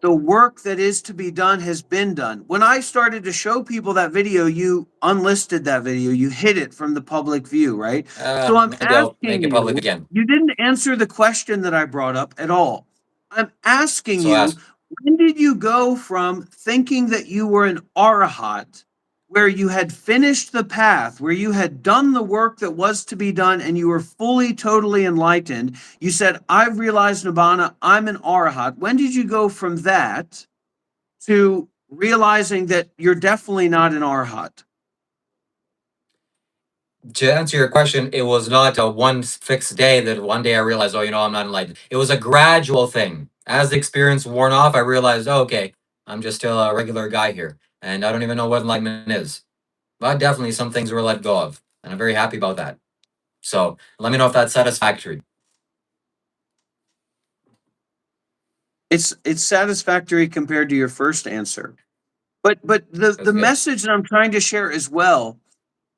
S1: The work that is to be done has been done. When I started to show people that video, you unlisted that video. You hid it from the public view, right? So I'm
S2: Maybe I'll make
S1: asking
S2: it public
S1: you,
S2: again.
S1: you didn't answer the question that I brought up at all. I'm asking
S2: So
S1: you,
S2: ask.
S1: when did you go from thinking that you were an arahat, where you had finished the path, where you had done the work that was to be done, and you were fully, totally enlightened? You said, I've realized Nibbana, I'm an arahat. When did you go from that to realizing that you're definitely not an arahat?
S2: To answer your question, it was not a one fixed day that one day I realized, oh, I'm not enlightened. It was a gradual thing. As the experience worn off, I realized, oh, okay, I'm just still a regular guy here, and I don't even know what enlightenment is. But definitely some things were let go of, and I'm very happy about that. So let me know if that's satisfactory.
S1: It's satisfactory compared to your first answer. But
S2: That's
S1: the
S2: good.
S1: message that I'm trying to share as well,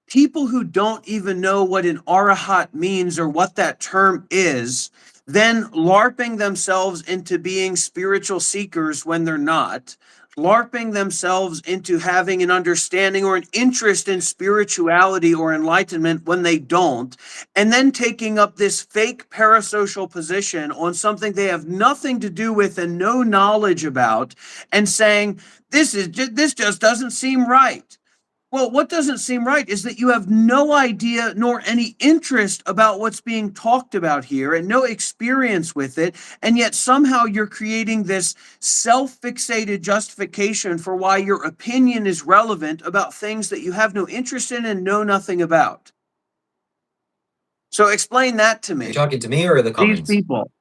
S1: people who don't even know what an arahat means or what that term is, then LARPing themselves into being spiritual seekers when they're not, LARPing themselves into having an understanding or an interest in spirituality or enlightenment when they don't, and then taking up this fake parasocial position on something they have nothing to do with and no knowledge about, and saying, this just doesn't seem right. Well, what doesn't seem right is that you have no idea nor any interest about what's being talked about here and no experience with it. And yet somehow you're creating this self fixated justification for why your opinion is relevant about things that you have no interest in and know nothing about. So explain that to
S2: Are you
S1: me.
S2: talking to me or the
S1: These
S2: comments?
S1: people.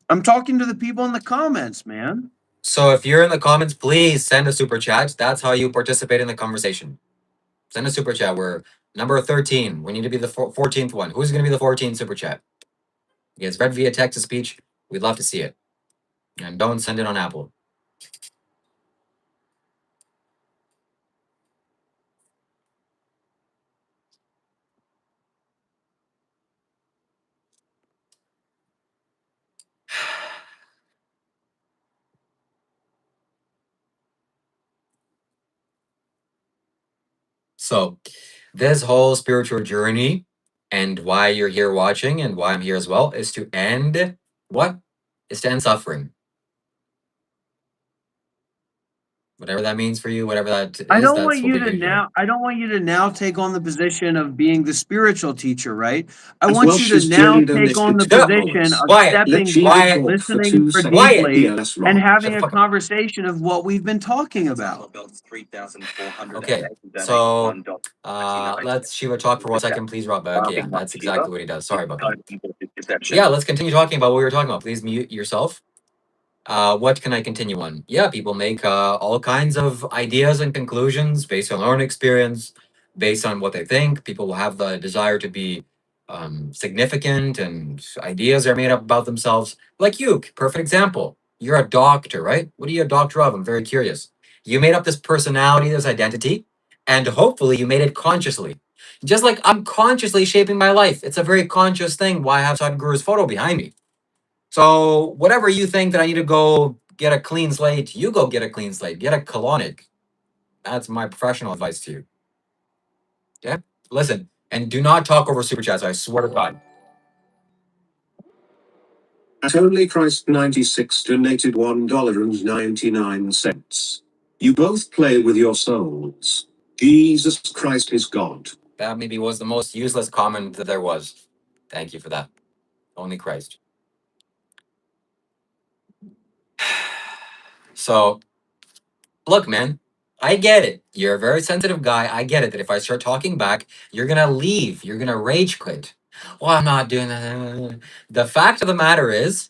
S1: I'm talking to the people in the comments, man.
S2: So if you're in the comments, please send a super chat. That's how you participate in the conversation. Send a super chat. We're number 13. We need to be the 14th one. Who's going to be the 14th super chat? It's read via text to speech. We'd love to see it. And don't send it on Apple. So, this whole spiritual journey and why you're here watching and why I'm here as well is to end what? Is to end suffering. Whatever that means for you, whatever that is, that's what we're here doing.
S1: I don't want you to now take on the position of being the spiritual teacher, right? I
S3: As
S1: want you to
S3: Welsh's
S1: now
S3: journey
S1: take on
S3: donated
S1: the
S2: Shut up!
S1: position
S3: $2,
S1: of
S2: Quiet!
S3: let
S1: stepping
S3: Shiva
S1: back,
S2: Quiet!
S3: talk for
S1: listening
S3: two
S1: more
S3: seconds.
S2: Quiet!
S1: deeply,
S3: DLS
S1: and
S3: Rob.
S1: having
S2: Shut the
S1: a
S2: fuck up.
S1: conversation of what we've been talking about.
S2: Okay, so let's Shiva talk for 1 second, please, Rob. Okay, yeah, that's exactly what he does. Sorry about that. Yeah, let's continue talking about what we were talking about. Please mute yourself. What can I continue on? Yeah, people make all kinds of ideas and conclusions based on their own experience, based on what they think. People will have the desire to be significant, and ideas are made up about themselves. Like you, perfect example. You're a doctor, right? What are you a doctor of? I'm very curious. You made up this personality, this identity, and hopefully you made it consciously. Just like I'm consciously shaping my life. It's a very conscious thing why I have Sadhguru's photo behind me. So whatever you think that I need to go get a clean slate, you go get a clean slate. Get a colonic. That's my professional advice to you. Yeah. Listen, and do not talk over super chats. I swear to God.
S3: At Only Christ 96 donated $1.99. You both play with your souls. Jesus Christ is God.
S2: That maybe was the most useless comment that there was. Thank you for that. Only Christ. So look, man. I get it. You're a very sensitive guy. I get it that if I start talking back, you're gonna leave. You're gonna rage quit. Well, I'm not doing that. The fact of the matter is,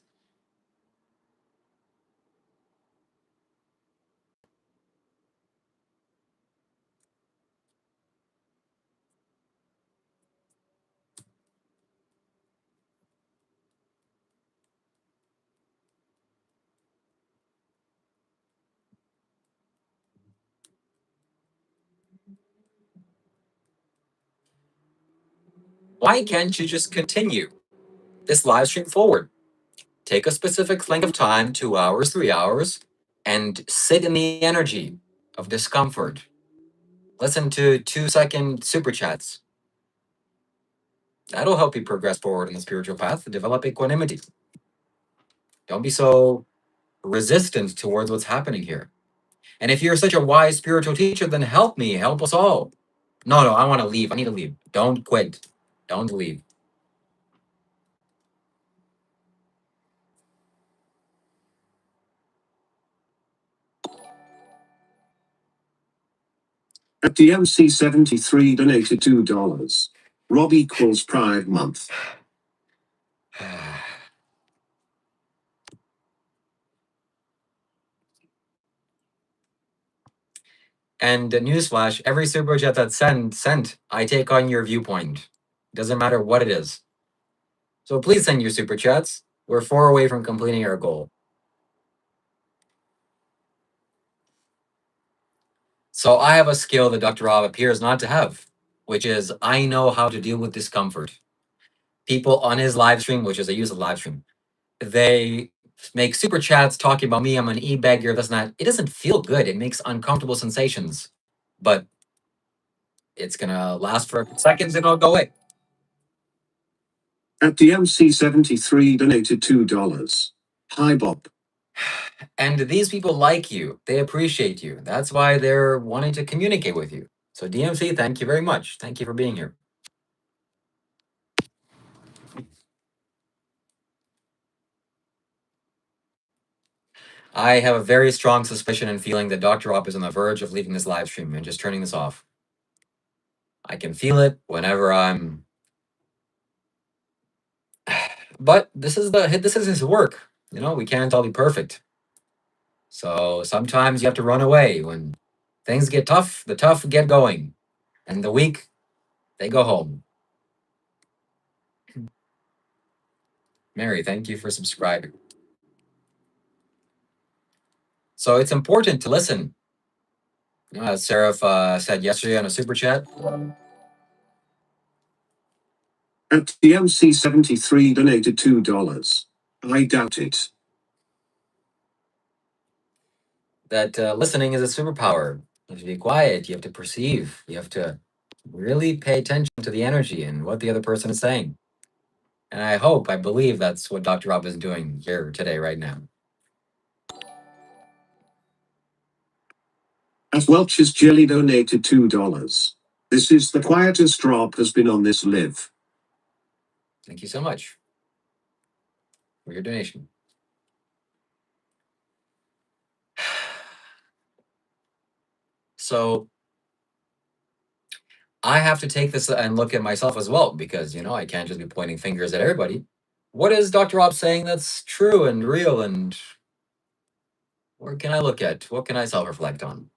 S2: Why can't you just continue this live stream forward? Take a specific length of time, 2 hours, 3 hours, and sit in the energy of discomfort. Listen to 2-second super chats. That'll help you progress forward in the spiritual path, develop equanimity. Don't be so resistant towards what's happening here. And if you're such a wise spiritual teacher, then help me, help us all. No, I want to leave. I need to leave. Don't quit. Don't leave.
S3: At DMC73 donated $2. Rob equals Pride Month.
S2: And newsflash, every super chat that's sent, I take on your viewpoint. Doesn't matter what it is. So please send your super chats. We're 4 away from completing our goal. So I have a skill that Dr. Rob appears not to have, which is I know how to deal with discomfort. People on his live stream, which is a use of live stream, they make super chats talking about me. I'm an e-beggar, this and that. It doesn't feel good. It makes uncomfortable sensations. But it's going to last for a few seconds and it'll go away.
S3: At DMC73 donated $2. Hi, Bob.
S2: And these people like you. They appreciate you. That's why they're wanting to communicate with you. So DMC, thank you very much. Thank you for being here. I have a very strong suspicion and feeling that Dr. Rob is on the verge of leaving this live stream and just turning this off. I can feel it whenever I'm... But this is his work. You know, we can't all be perfect. So sometimes you have to run away. When things get tough, the tough get going. And the weak, they go home. Mary, thank you for subscribing. So it's important to listen. As Seraph said yesterday on a super chat.
S3: At DMC73 donated $2. I doubt it.
S2: That listening is a superpower. You have to be quiet. You have to perceive. You have to really pay attention to the energy and what the other person is saying. And I believe that's what Dr. Rob is doing here today, right now.
S3: At Welch's Jelly donated $2. This is the quietest Rob has been on this live.
S2: Thank you so much for your donation. So I have to take this and look at myself as well, because, you know, I can't just be pointing fingers at everybody. What is Dr. Rob saying that's true and real, and where can I look at? What can I self-reflect on?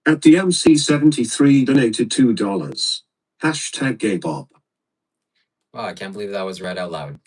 S3: At DMC73 donated $2. Hashtag gay Bob.
S2: Wow, I can't believe that was read out loud.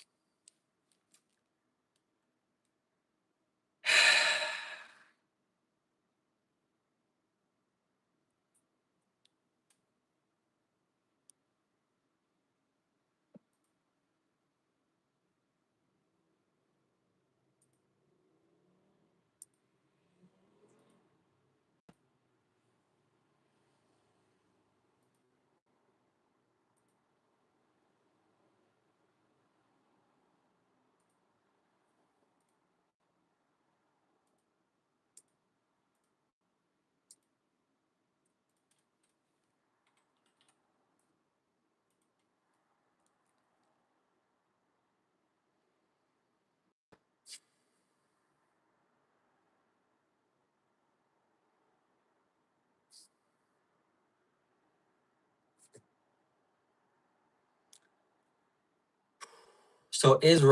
S2: So is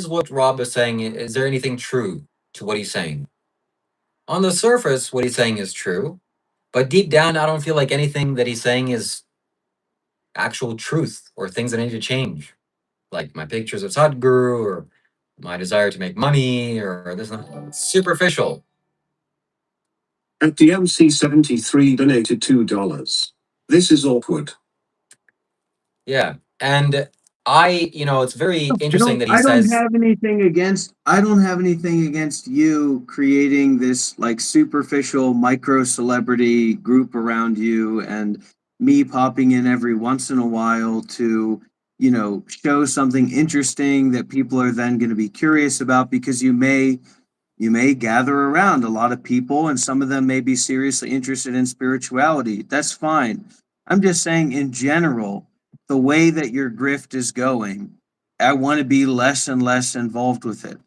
S2: what Rob is saying, is there anything true to what he's saying? On the surface, what he's saying is true, but deep down, I don't feel like anything that he's saying is actual truth or things that I need to change. Like my pictures of Sadhguru or my desire to make money or this and that. It's superficial.
S3: At DMC73 donated $2. This is awkward.
S2: Yeah. And it's very interesting that he
S1: I don't
S2: says,
S1: have anything against you creating this like superficial micro celebrity group around you and me popping in every once in a while to, show something interesting that people are then going to be curious about because you may gather around a lot of people and some of them may be seriously interested in spirituality. That's fine. I'm just saying in general, the way that your grift is going, I want to be less and less involved with it.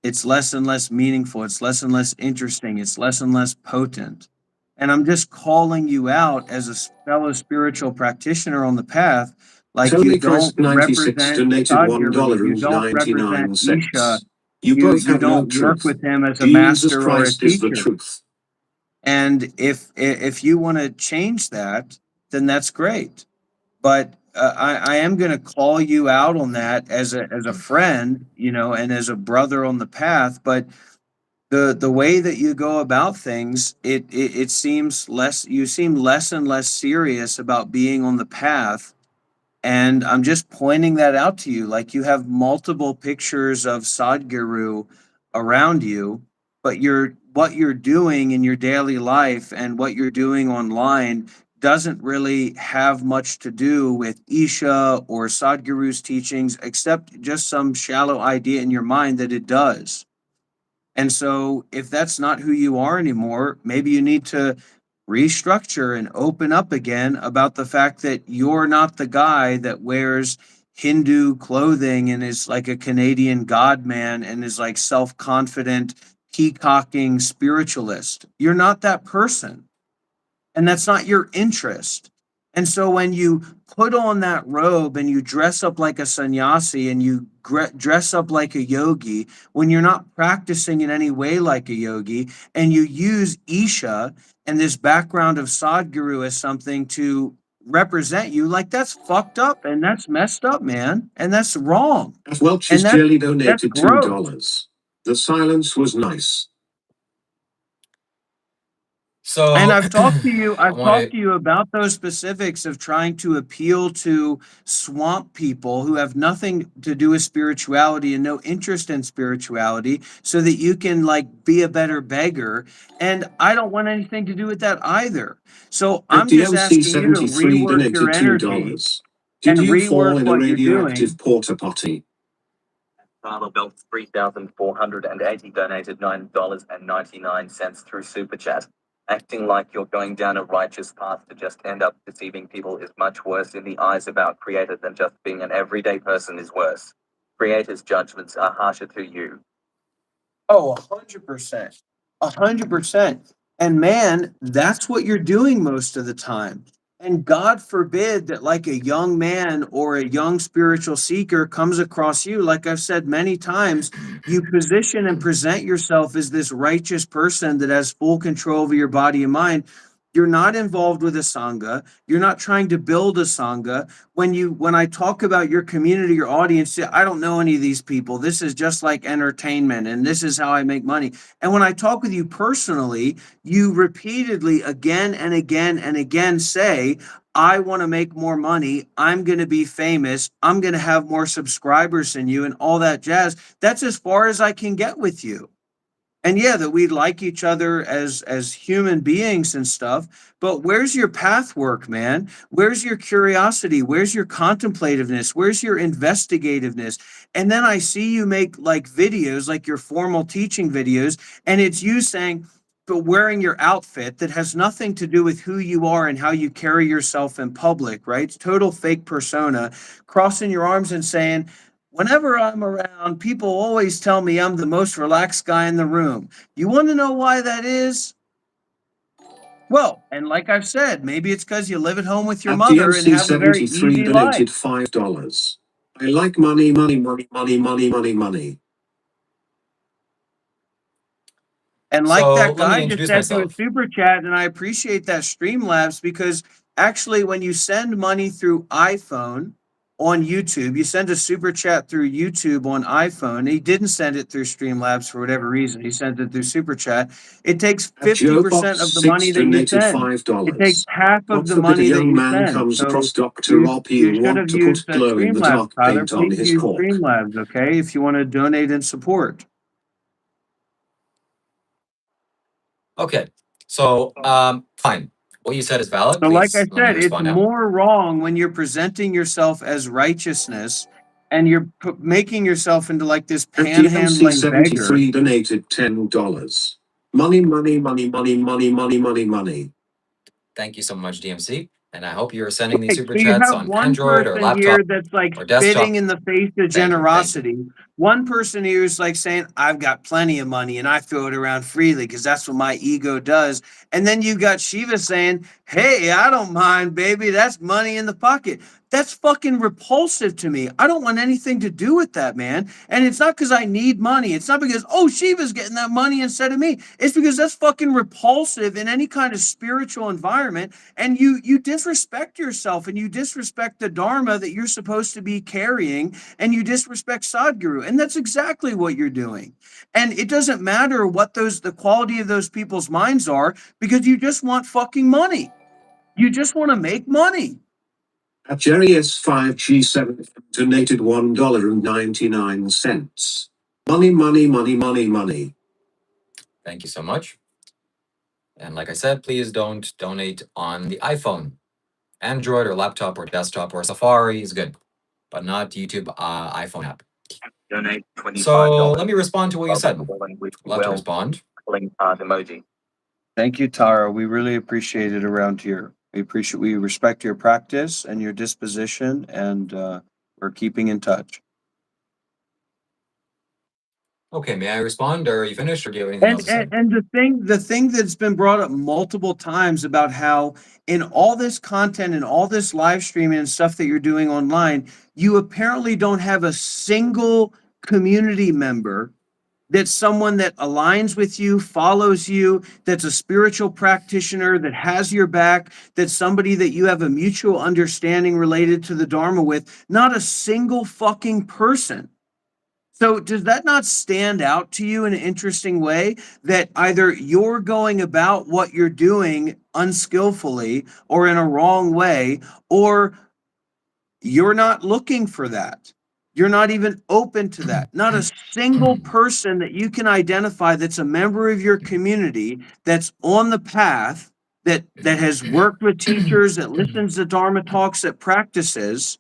S1: It's less and less meaningful. It's less and less interesting. It's less and less potent. And I'm just calling you out as a fellow spiritual practitioner on the path. Like you
S3: Tony
S1: don't
S3: Crest 96
S1: represent
S3: donated
S1: Sadhguru, you don't represent Isha,
S3: $1.99. You
S1: you
S3: both
S1: you
S3: have no
S1: don't work
S3: truth.
S1: with him as a
S3: Jesus
S1: master or a
S3: Christ is the
S1: teacher.
S3: truth.
S1: And if you want to change that, then that's great. But I am going to call you out on that as a friend, and as a brother on the path. But the way that you go about things, it seems less. You seem less and less serious about being on the path, and I'm just pointing that out to you. Like you have multiple pictures of Sadhguru around you, but what you're doing in your daily life and what you're doing online doesn't really have much to do with Isha or Sadhguru's teachings, except just some shallow idea in your mind that it does. And so, if that's not who you are anymore, maybe you need to restructure and open up again about the fact that you're not the guy that wears Hindu clothing and is like a Canadian god man and is like self confident, peacocking spiritualist. You're not that person and that's not your interest. And so when you put on that robe and you dress up like a sannyasi and you dress up like a yogi, when you're not practicing in any way like a yogi, and you use Isha and this background of Sadhguru as something to represent you, like that's fucked up and that's messed up, man. And that's wrong.
S3: At Welch's
S1: And
S3: Jelly
S1: that's
S3: donated
S1: gross.
S3: $2. The silence was nice.
S1: And
S2: so
S1: I've talked to you,
S2: I
S1: I've
S2: want
S1: talked
S2: to,
S1: to you about those specifics of trying to appeal to swamp people who have nothing to do with spirituality and no interest in spirituality so that you can like be a better beggar. And I don't want anything to do with that either. So
S3: At
S1: I'm just asking you to
S3: DMC73
S1: rework your
S3: donated
S1: energy
S3: $2. Did
S1: and
S3: you
S1: rework
S3: fall in a
S1: what you're
S3: radioactive
S1: doing.
S3: porta potty?
S8: Farmer Belt 3,480 donated $9.99 through Super Chat. Acting like you're going down a righteous path to just end up deceiving people is much worse in the eyes of our Creator than just being an everyday person is worse. Creator's judgments are harsher to you.
S1: Oh, 100%. 100%. And man, that's what you're doing most of the time. And God forbid that, like a young man or a young spiritual seeker comes across you, like I've said many times, you position and present yourself as this righteous person that has full control over your body and mind. You're not involved with a Sangha. You're not trying to build a Sangha. When I talk about your community, your audience, I don't know any of these people. This is just like entertainment and this is how I make money. And when I talk with you personally, you repeatedly again and again and again say, I want to make more money. I'm going to be famous. I'm going to have more subscribers than you and all that jazz. That's as far as I can get with you. And yeah, that we like each other as human beings and stuff, but where's your path work, man? Where's your curiosity? Where's your contemplativeness? Where's your investigativeness? And then I see you make like videos, like your formal teaching videos, and it's you saying, but wearing your outfit that has nothing to do with who you are and how you carry yourself in public, right? It's total fake persona, crossing your arms and saying, whenever I'm around, people always tell me I'm the most relaxed guy in the room. You want to know why that is? Well, and like I've said, maybe it's because you live at home with your
S3: At
S1: mother and have a very
S3: DMC73
S1: easy life.
S3: donated $5. I like money, money, money, money, money, money, money.
S1: And like
S2: so
S1: that
S2: let me
S1: guy just
S2: introduce
S1: said through a
S2: myself.
S1: super chat, and I appreciate that Streamlabs because actually, when you send money through iPhone, on YouTube. You send a super chat through YouTube on iPhone. He didn't send it through Streamlabs for whatever reason. He sent it through super chat. It takes 50% of the money
S3: JoeBox6
S1: that you
S3: donated
S1: send. It takes
S3: $5.
S1: half of
S3: God
S1: the
S3: forbid a
S1: money that
S3: young
S1: you
S3: man
S1: send.
S3: comes
S1: So
S3: across Dr. RP
S1: you
S3: and
S1: should
S3: want
S1: have
S3: to
S1: used
S3: put glow in the
S1: Streamlabs,
S3: dark
S1: Tyler.
S3: paint on
S1: Please
S3: his
S1: use
S3: cork.
S1: Streamlabs, okay? If you want to donate and support.
S2: Okay. So, fine. What you said is valid.
S1: So, like I
S2: Please let me
S1: said, it's
S2: respond now.
S1: more wrong when you're presenting yourself as righteousness and you're making yourself into like this
S3: And
S1: panhandling beggar.
S3: DMC73 donated $10. Money, money, money, money, money, money, money, money.
S2: Thank you so much, DMC. And I hope you're sending these
S1: Right.
S2: super
S1: So you
S2: chats
S1: have
S2: on
S1: one
S2: Android or
S1: person here
S2: laptop
S1: that's like
S2: or
S1: spitting
S2: desktop.
S1: in the face of
S2: Thank you. Thank you.
S1: generosity. One person here is like saying, I've got plenty of money and I throw it around freely because that's what my ego does. And then you got Shiva saying, hey, I don't mind, baby. That's money in the pocket. That's fucking repulsive to me. I don't want anything to do with that, man. And it's not because I need money. It's not because, oh, Shiva's getting that money instead of me. It's because that's fucking repulsive in any kind of spiritual environment. And you disrespect yourself and you disrespect the dharma that you're supposed to be carrying, and you disrespect Sadhguru, and that's exactly what you're doing. And it doesn't matter what the quality of those people's minds are, because you just want fucking money. You just want to make money.
S3: Jerry S5G7 donated $1.99. Money, money, money, money, money.
S2: Thank you so much. And like I said, please don't donate on the iPhone. Android or laptop or desktop or Safari is good, but not YouTube iPhone app.
S8: Donate $25.
S2: So let me respond to what you said.
S8: With
S2: Love to respond.
S8: pulling heart emoji.
S1: Thank you, Tara. We really appreciate it around here. We respect your practice and your disposition, and we're keeping in touch.
S2: Okay, may I respond, or are you finished, or do you have anything
S1: And,
S2: else to say?
S1: and the thing that's been brought up multiple times about how in all this content and all this live streaming and stuff that you're doing online, you apparently don't have a single community member that's someone that aligns with you, follows you, that's a spiritual practitioner, that has your back, that's somebody that you have a mutual understanding related to the Dharma with. Not a single fucking person. So does that not stand out to you in an interesting way, that either you're going about what you're doing unskillfully or in a wrong way, or you're not looking for that? You're not even open to that. Not a single person that you can identify that's a member of your community, that's on the path, that has worked with teachers, that listens to Dharma talks, that practices,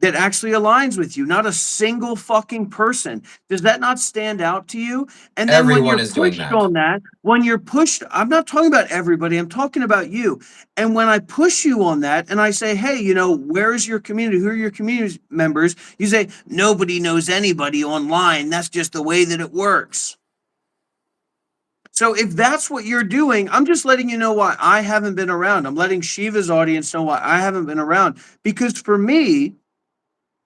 S1: that actually aligns with you. Not a single fucking person. Does that not stand out to you? And then when
S2: Everyone
S1: you're
S2: is doing
S1: pushed
S2: that.
S1: on that, when you're pushed, I'm not talking about everybody, I'm talking about you. And when I push you on that and I say, hey, where is your community? Who are your community members? You say, nobody knows anybody online. That's just the way that it works. So if that's what you're doing, I'm just letting you know why I haven't been around. I'm letting Shiva's audience know why I haven't been around. Because for me,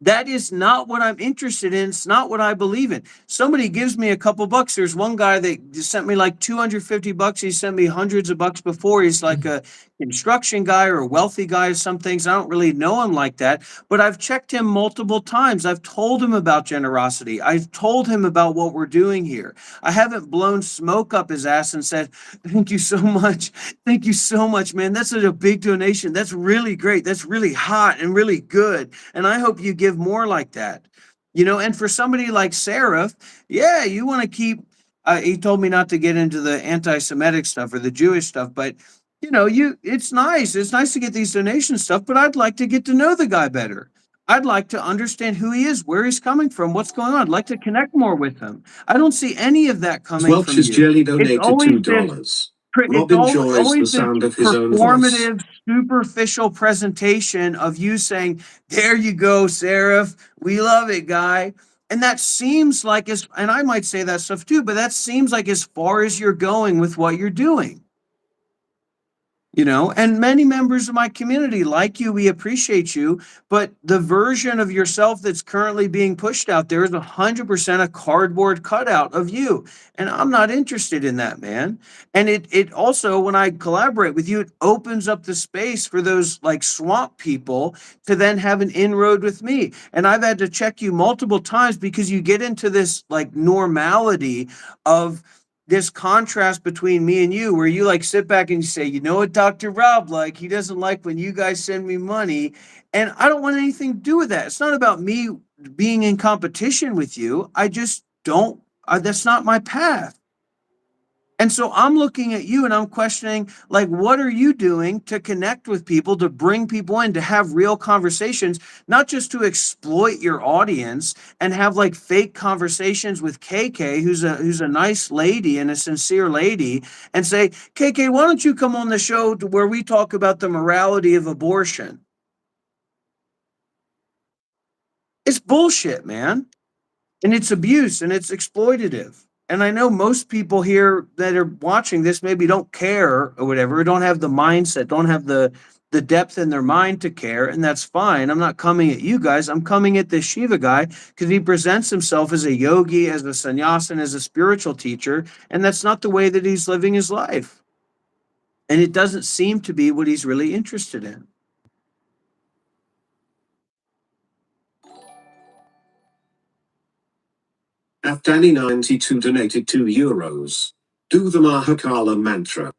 S1: that is not what I'm interested in. It's not what I believe in. Somebody gives me a couple bucks. There's one guy that just sent me like 250 bucks. He sent me hundreds of bucks before. He's like a construction guy or a wealthy guy or some things. I don't really know him like that, but I've checked him multiple times. I've told him about generosity. I've told him about what we're doing here. I haven't blown smoke up his ass and said, thank you so much. Thank you so much, man. That's a big donation. That's really great. That's really hot and really good. And I hope you give more like that. And for somebody like Seraph, yeah, you want to keep, he told me not to get into the anti-Semitic stuff or the Jewish stuff, but it's nice. It's nice to get these donation stuff, but I'd like to get to know the guy better. I'd like to understand who he is, where he's coming from, what's going on. I'd like to connect more with him. I don't see any of that coming from
S3: Welch's
S1: you.
S3: Jelly
S1: It's
S3: donated
S1: always this
S3: $2.
S1: it's
S3: Rob enjoys the
S1: always this
S3: sound of his own voice.
S1: performative, superficial presentation of you saying, there you go, Seraph, we love it, guy. And that seems like, and I might say that stuff too, but that seems like as far as you're going with what you're doing. And many members of my community like you, we appreciate you, but the version of yourself that's currently being pushed out there is 100% a cardboard cutout of you, and I'm not interested in that, man. And it also, when I collaborate with you, it opens up the space for those like swamp people to then have an inroad with me. And I've had to check you multiple times because you get into this like normality of this contrast between me and you, where you like sit back and you say, you know what, Dr. Rob, like, he doesn't like when you guys send me money. And I don't want anything to do with that. It's not about me being in competition with you. I just don't, that's not my path. And so I'm looking at you and I'm questioning, like, what are you doing to connect with people, to bring people in, to have real conversations, not just to exploit your audience and have like fake conversations with KK, who's a nice lady and a sincere lady, and say, KK, why don't you come on the show where we talk about the morality of abortion? It's bullshit, man. And it's abuse and it's exploitative. And I know most people here that are watching this maybe don't care or whatever, don't have the mindset, don't have the depth in their mind to care, and that's fine. I'm not coming at you guys. I'm coming at this Shiva guy because he presents himself as a yogi, as a sannyasin, as a spiritual teacher, and that's not the way that he's living his life. And it doesn't seem to be what he's really interested in.
S3: Afghani92 donated €2. Do the Mahakala mantra.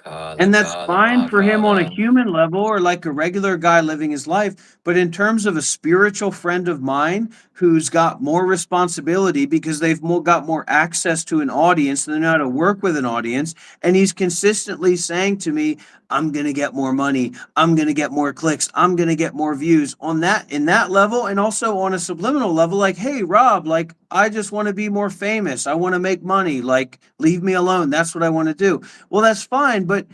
S1: And that's fine for him on a human level or like a regular guy living his life. But in terms of a spiritual friend of mine who's got more responsibility because they've got more access to an audience and they know how to work with an audience, and he's consistently saying to me, I'm going to get more money. I'm going to get more clicks. I'm going to get more views on that, in that level. And also on a subliminal level, like, hey, Rob, like, I just want to be more famous. I want to make money. Like, leave me alone. That's what I want to do. Well, that's fine, but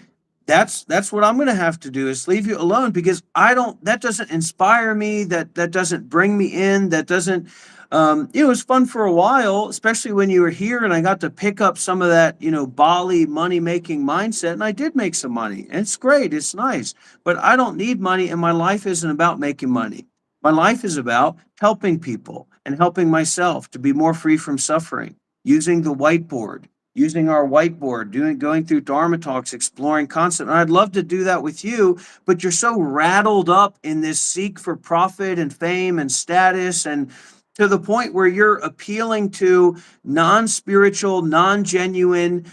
S1: that's what I'm going to have to do, is leave you alone, because I don't, that doesn't inspire me, that doesn't bring me in, that doesn't it was fun for a while, especially when you were here and I got to pick up some of that, Bali money making mindset, and I did make some money. And it's great, it's nice, but I don't need money, and my life isn't about making money. My life is about helping people and helping myself to be more free from suffering, using the whiteboard, using our whiteboard, going through Dharma talks, exploring concept. And I'd love to do that with you, but you're so rattled up in this seek for profit and fame and status, and to the point where you're appealing to non-spiritual, non-genuine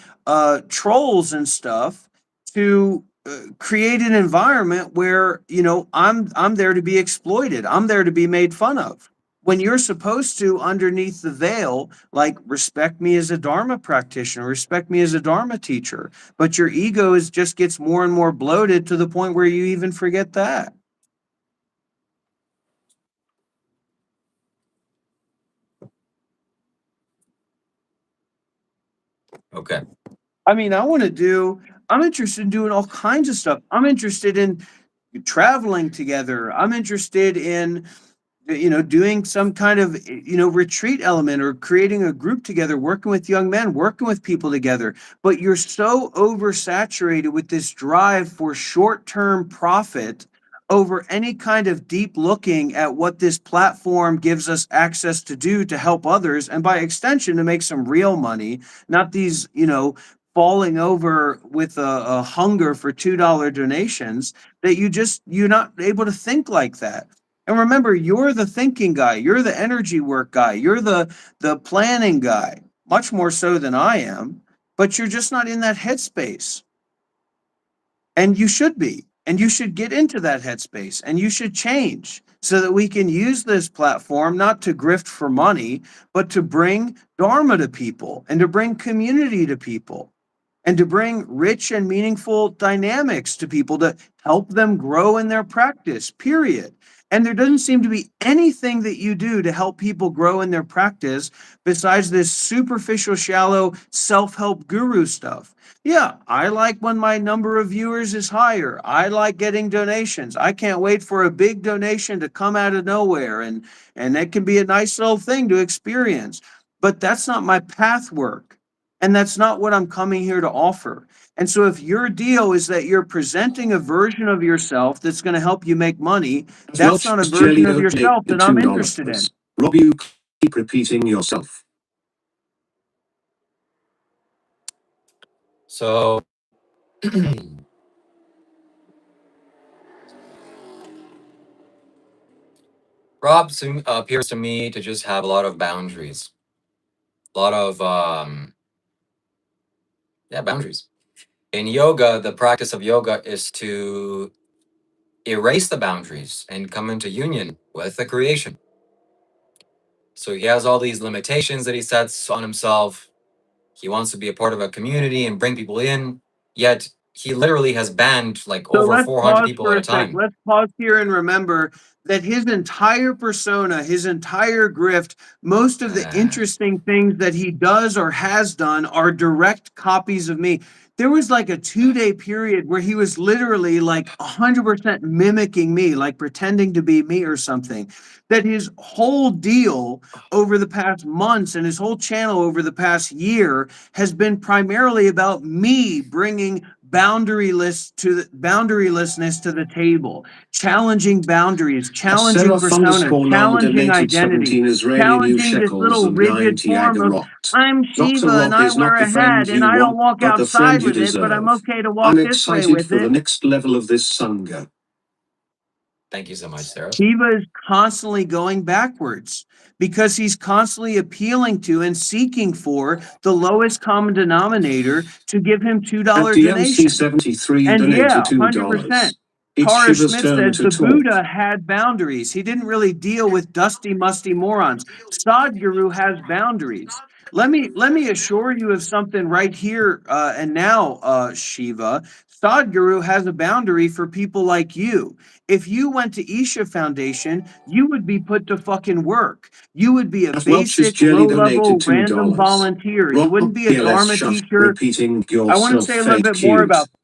S1: trolls and stuff to create an environment where I'm there to be exploited. I'm there to be made fun of, when you're supposed to, underneath the veil, like, respect me as a Dharma practitioner, respect me as a Dharma teacher. But your ego just gets more and more bloated to the point where you even forget that.
S2: Okay.
S1: I mean, I'm interested in doing all kinds of stuff. I'm interested in traveling together. I'm interested in doing some kind of, retreat element, or creating a group together, working with young men, working with people together. But you're so oversaturated with this drive for short-term profit over any kind of deep looking at what this platform gives us access to do to help others, and by extension to make some real money, not these, falling over with a hunger for $2 donations, that you're not able to think like that. And remember, you're the thinking guy, you're the energy work guy, you're the planning guy, much more so than I am, but you're just not in that headspace. And you should be. And you should get into that headspace, and you should change so that we can use this platform not to grift for money, but to bring Dharma to people and to bring community to people and to bring rich and meaningful dynamics to people to help them grow in their practice, period. And there doesn't seem to be anything that you do to help people grow in their practice besides this superficial, shallow self-help guru stuff. Yeah, I like when my number of viewers is higher. I like getting donations. I can't wait for a big donation to come out of nowhere, and that can be a nice little thing to experience. But that's not my path work. And that's not what I'm coming here to offer. And so if your deal is that you're presenting a version of yourself that's going to help you make money, that's not a
S3: Welch's Jelly
S1: version of
S3: donated
S1: yourself that I'm interested in.
S3: $2. Rob, you keep repeating yourself.
S2: So, Rob appears to me to just have a lot of boundaries. A lot of, boundaries. In yoga, the practice of yoga is to erase the boundaries and come into union with the creation. So he has all these limitations that he sets on himself. He wants to be a part of a community and bring people in, yet he literally has banned like
S1: So
S2: over
S1: let's
S2: 400
S1: pause
S2: people
S1: for
S2: at
S1: a
S2: a
S1: sec.
S2: time.
S1: Let's pause here and remember that his entire persona, his entire grift, most of the interesting things that he does or has done are direct copies of me. There was like a 2-day period where he was literally like 100% mimicking me, like pretending to be me or something. That his whole deal over the past months and his whole channel over the past year has been primarily about me bringing boundarylessness to the table, challenging boundaries,
S3: A
S1: challenging
S3: Seraph
S1: personas,
S3: underscore nom
S1: challenging
S3: donated
S1: identity,
S3: 17 Israeli new
S1: challenging this
S3: shekels
S1: little
S3: and
S1: rigid
S3: 90
S1: form of
S3: agarot.
S1: I'm
S3: Dr.
S1: Shiva and
S3: Rob
S1: I
S3: is not
S1: wear
S3: the
S1: a hat
S3: friend
S1: and
S3: you
S1: I don't
S3: want,
S1: walk
S3: but the friend
S1: outside
S3: you
S1: with it, but I'm
S3: deserve.
S1: okay to
S3: I'm
S1: walk this way
S3: excited
S1: with
S3: for the
S1: it.
S3: next level of this Sangha.
S2: Thank you so much, Sarah.
S1: Shiva is constantly going backwards because he's constantly appealing to and seeking for the lowest common denominator to give him $2
S3: At
S1: donation.
S3: DMC73
S1: And
S3: donated
S1: yeah,
S3: $2.
S1: 100%.
S3: It's
S1: Tara
S3: Shiva's
S1: Smith
S3: turn
S1: says
S3: to
S1: the
S3: talk.
S1: Buddha had boundaries. He didn't really deal with dusty, musty morons. Sadhguru has boundaries. Let me assure you of something right here and now, Shiva. Sadhguru has a boundary for people like you. If you went to Isha Foundation, you would be put to fucking work. You would be a
S3: At Welch's
S1: basic,
S3: Jelly donated
S1: low-level, random
S3: $2.
S1: volunteer. You
S3: Rob
S1: wouldn't be a
S3: PLS
S1: Dharma
S3: shut
S1: teacher.
S3: repeating
S1: I want to
S3: yourself
S1: say a little
S3: fake
S1: bit more about
S3: cute.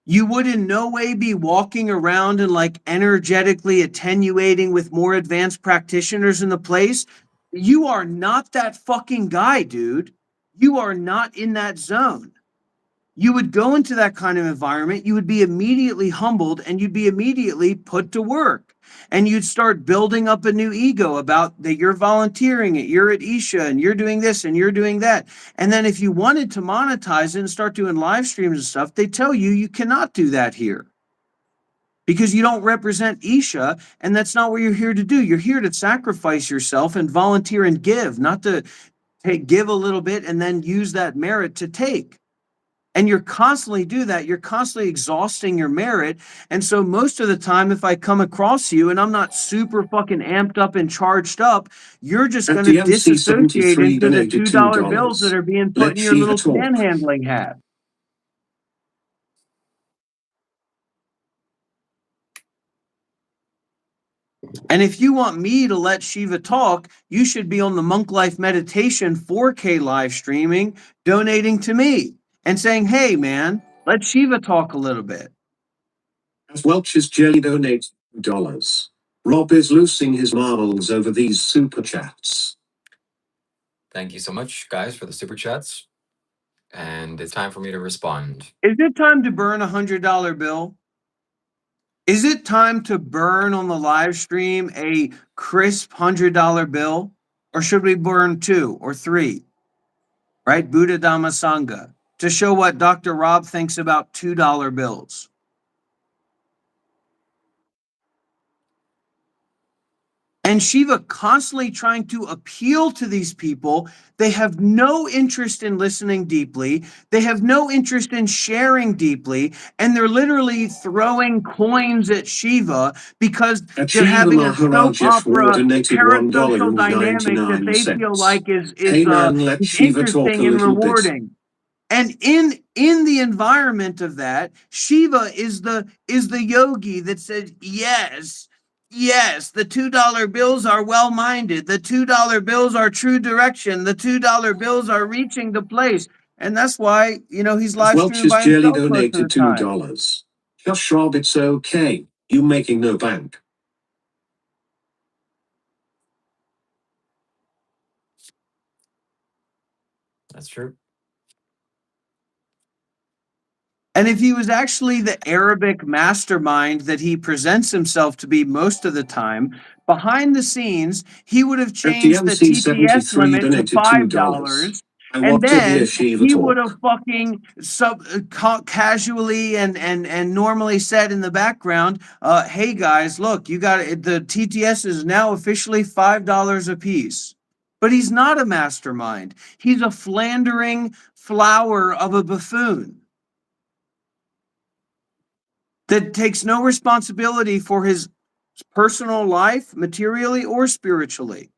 S1: you would in no way be walking around and like energetically attenuating with more advanced practitioners in the place. You are not that fucking guy, dude. You are not in that zone. You would go into that kind of environment, you would be immediately humbled and you'd be immediately put to work. And you'd start building up a new ego about that you're volunteering it, you're at Isha and you're doing this and you're doing that. And then if you wanted to monetize it and start doing live streams and stuff, they tell you you cannot do that here because you don't represent Isha, and that's not what you're here to do. You're here to sacrifice yourself and volunteer and give, not to give a little bit and then use that merit to take. And you're constantly do that. You're constantly exhausting your merit. And so most of the time, if I come across you and I'm not super fucking amped up and charged up, you're just
S3: At
S1: going to disassociate
S3: DMC73
S1: into the
S3: donated
S1: $2 bills that
S3: $2.
S1: are being put
S3: Let
S1: in your
S3: Shiva
S1: little
S3: talk.
S1: panhandling hat. And if you want me to let Shiva talk, you should be on the Monk Life Meditation 4K live streaming, donating to me and saying, hey, man, let Shiva talk a little bit.
S3: As Welch's Jelly donates $2. Rob is losing his marbles over these super chats.
S2: Thank you so much, guys, for the super chats. And it's time for me to respond.
S1: Is it time to burn $100 bill? Is it time to burn on the live stream a crisp $100 bill? Or should we burn 2 or 3? Right? Buddha Dhamma Sangha. To show what Dr. Rob thinks about $2 bills. And Shiva constantly trying to appeal to these people. They have no interest in listening deeply. They have no interest in sharing deeply. And they're literally throwing coins at Shiva because they're
S3: Shiva
S1: having a soap
S3: Maharaj War
S1: opera
S3: donated
S1: parasocial dynamic that they feel
S3: $1.99.
S1: like is
S3: Hey man, let
S1: is
S3: Shiva talk a
S1: interesting and
S3: little bit.
S1: rewarding. And in the environment of that, Shiva is the yogi that says, yes, the $2 bills are well-minded. The $2 bills are true direction. The $2 bills are reaching the place. And that's why, he's live streaming
S3: Welch's
S1: by
S3: Jelly
S1: himself most of the
S3: donated
S1: time.
S3: $2. Just Rob, it's okay. You making no bank.
S2: That's true.
S1: And if he was actually the Arabic mastermind that he presents himself to be most of the time, behind the scenes, he would have changed the TTS
S3: FDMC73
S1: limit to
S3: donated $2.
S1: $5.
S3: I
S1: And
S3: want to hear
S1: then
S3: Shiva
S1: he would have
S3: talk.
S1: fucking casually and normally said in the background, hey guys, look, you got the TTS is now officially $5 a piece. But he's not a mastermind. He's a flandering flower of a buffoon that takes no responsibility for his personal life, materially or spiritually.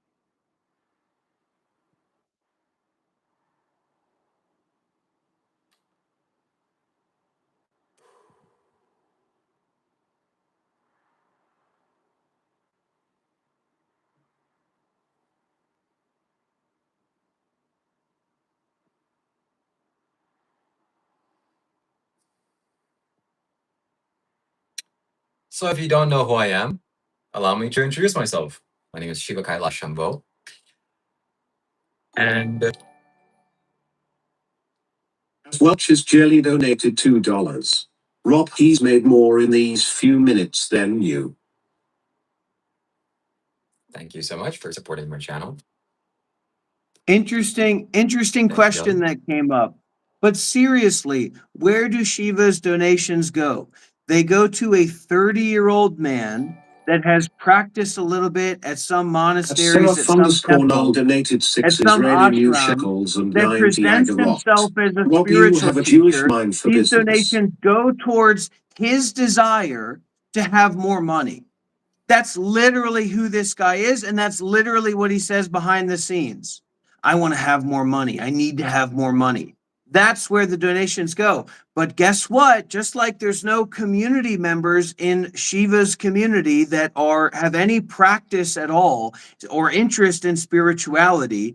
S2: So if you don't know who I am, allow me to introduce myself. My name is Shiva Kailash Shambho. And
S3: Watch as Jelly donated $2. Rob, he's made more in these few minutes than you.
S2: thank you so much for supporting my channel.
S1: Interesting
S2: Thank
S1: question
S2: you.
S1: that came up. But seriously, where do Shiva's donations go? They go to a 30-year-old man that has practiced a little bit at some monasteries, at some
S3: Sarah_Null
S1: temples,
S3: donated
S1: at
S3: 6
S1: some
S3: Israeli new
S1: ashrams,
S3: shekels and
S1: that
S3: 90
S1: presents
S3: agarot.
S1: himself as a
S3: Rob, you
S1: spiritual
S3: have a Jewish
S1: teacher.
S3: mind for
S1: These
S3: business.
S1: donations go towards his desire to have more money. That's literally who this guy is, and that's literally what he says behind the scenes. I want to have more money. I need to have more money. That's where the donations go. But guess what? Just like there's no community members in Shiva's community that have any practice at all or interest in spirituality,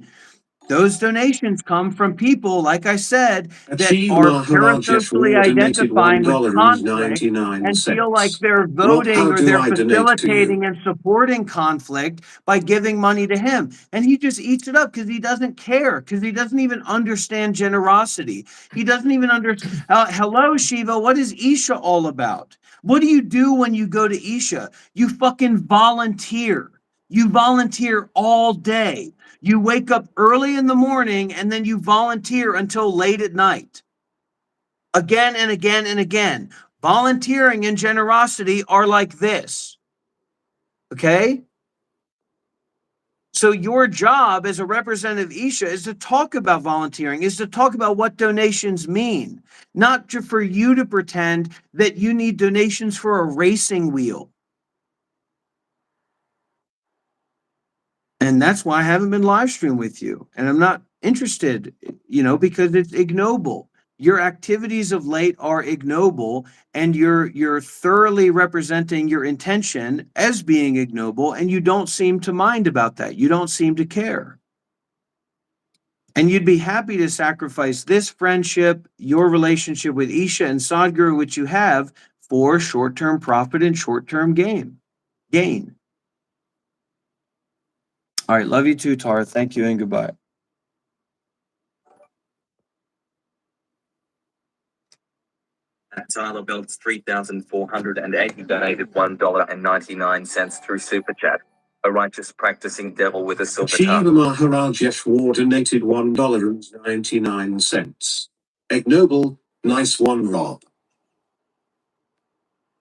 S1: those donations come from people, like I said, that
S3: Achieve
S1: are
S3: Maharaj Jeff
S1: parasocially
S3: War donated
S1: identifying with conflict and feel like
S3: $1.99.
S1: they're
S3: Rob,
S1: voting
S3: how
S1: or
S3: do
S1: they're
S3: I donate to you?
S1: facilitating and supporting conflict by giving money to him. And he just eats it up because he doesn't care, because he doesn't even understand generosity. He doesn't even understand. Hello, Shiva, what is Isha all about? What do you do when you go to Isha? You fucking volunteer. You volunteer all day. You wake up early in the morning and then you volunteer until late at night. Again and again and again. Volunteering and generosity are like this. Okay? So your job as a representative Isha is to talk about volunteering, is to talk about what donations mean, not for you to pretend that you need donations for a racing wheel. And that's why I haven't been live streaming with you. And I'm not interested, because it's ignoble. Your activities of late are ignoble, and you're thoroughly representing your intention as being ignoble, and you don't seem to mind about that. You don't seem to care. And you'd be happy to sacrifice this friendship, your relationship with Isha and Sadhguru, which you have, for short-term profit and short-term gain. All right, love you too, Tara. Thank you and goodbye.
S8: Tyler Belts 3,480 donated $1.99 through Super Chat. A righteous practicing devil with a silver
S3: Shiva
S8: tongue.
S3: Maharaj Jeff War donated $1.99. Ignoble, nice one, Rob.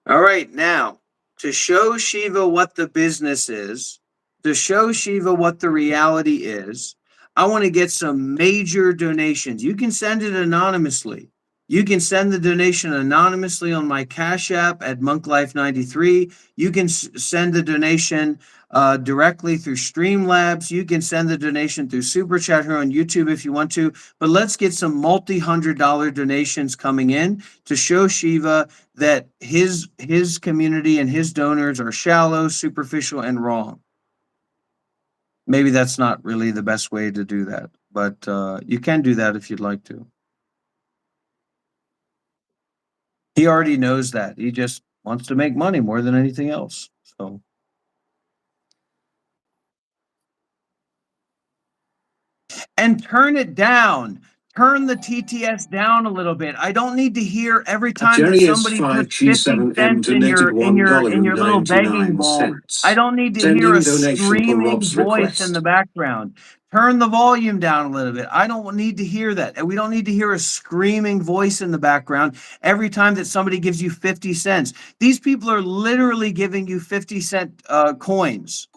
S1: All right, now to show Shiva what the business is, to show Shiva what the reality is, I want to get some major donations. You can send it anonymously. You can send the donation anonymously on my Cash App at MonkLife93. You can send the donation directly through Streamlabs. You can send the donation through Super Chat here on YouTube if you want to. But let's get some multi-$100 donations coming in to show Shiva that his community and his donors are shallow, superficial, and wrong. Maybe that's not really the best way to do that, but you can do that if you'd like to. He already knows that. He just wants to make money more than anything else. So. and turn it down. Turn the TTS down a little bit. I don't need to hear every time that
S3: Jerry
S1: somebody puts 50
S3: S5G7M
S1: cents in
S3: donated
S1: your little begging bowl. I
S3: $1.99.
S1: don't need to hear
S3: Sending
S1: a
S3: donation per
S1: screaming
S3: Rob's
S1: voice in
S3: request.
S1: the background. Turn the volume down a little bit. I don't need to hear that. And we don't need to hear a screaming voice in the background every time that somebody gives you 50 cents. These people are literally giving you 50-cent coins.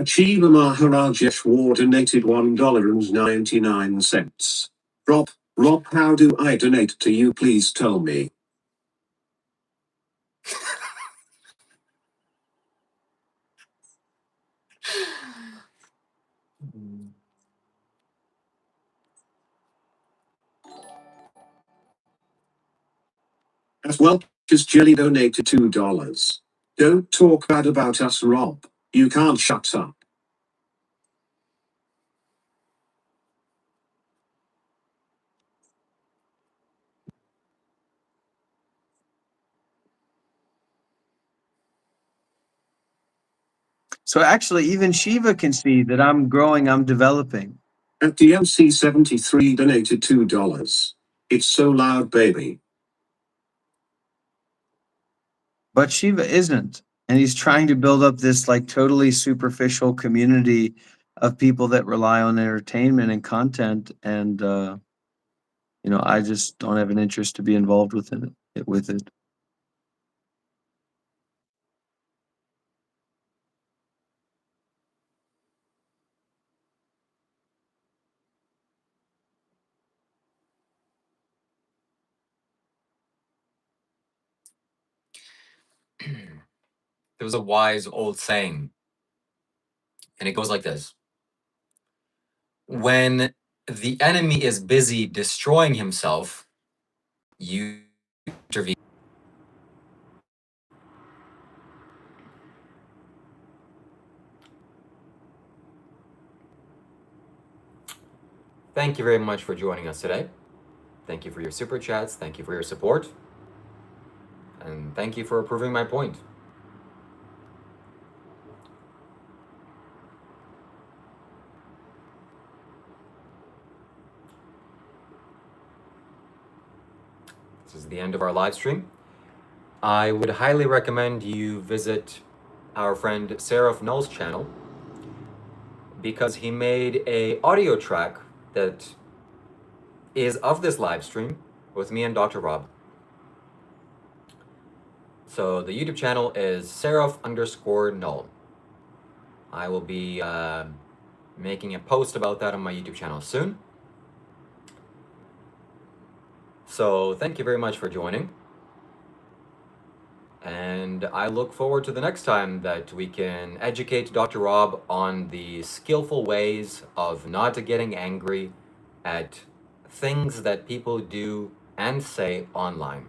S3: Shiva Maharajeshwar donated $1.99. Rob, how do I donate to you? Please tell me. As well as Jelly donated $2. Don't talk bad about us, Rob. You can't shut up.
S1: So actually, even Shiva can see that I'm growing, I'm developing.
S3: At DMC73 donated $2. It's so loud, baby.
S1: But Shiva isn't. And he's trying to build up this like totally superficial community of people that rely on entertainment and content. And, I just don't have an interest to be involved with it.
S2: There was a wise old saying, and it goes like this: when the enemy is busy destroying himself, you intervene. Thank you very much for joining us today. Thank you for your super chats. Thank you for your support. And thank you for proving my point. This is the end of our live stream. I would highly recommend you visit our friend Seraph Null's channel, because he made a audio track that is of this live stream with me and Dr. Rob. So the YouTube channel is Seraph_Null. I will be making a post about that on my YouTube channel soon. So thank you very much for joining. And I look forward to the next time that we can educate Dr. Rob on the skillful ways of not getting angry at things that people do and say online.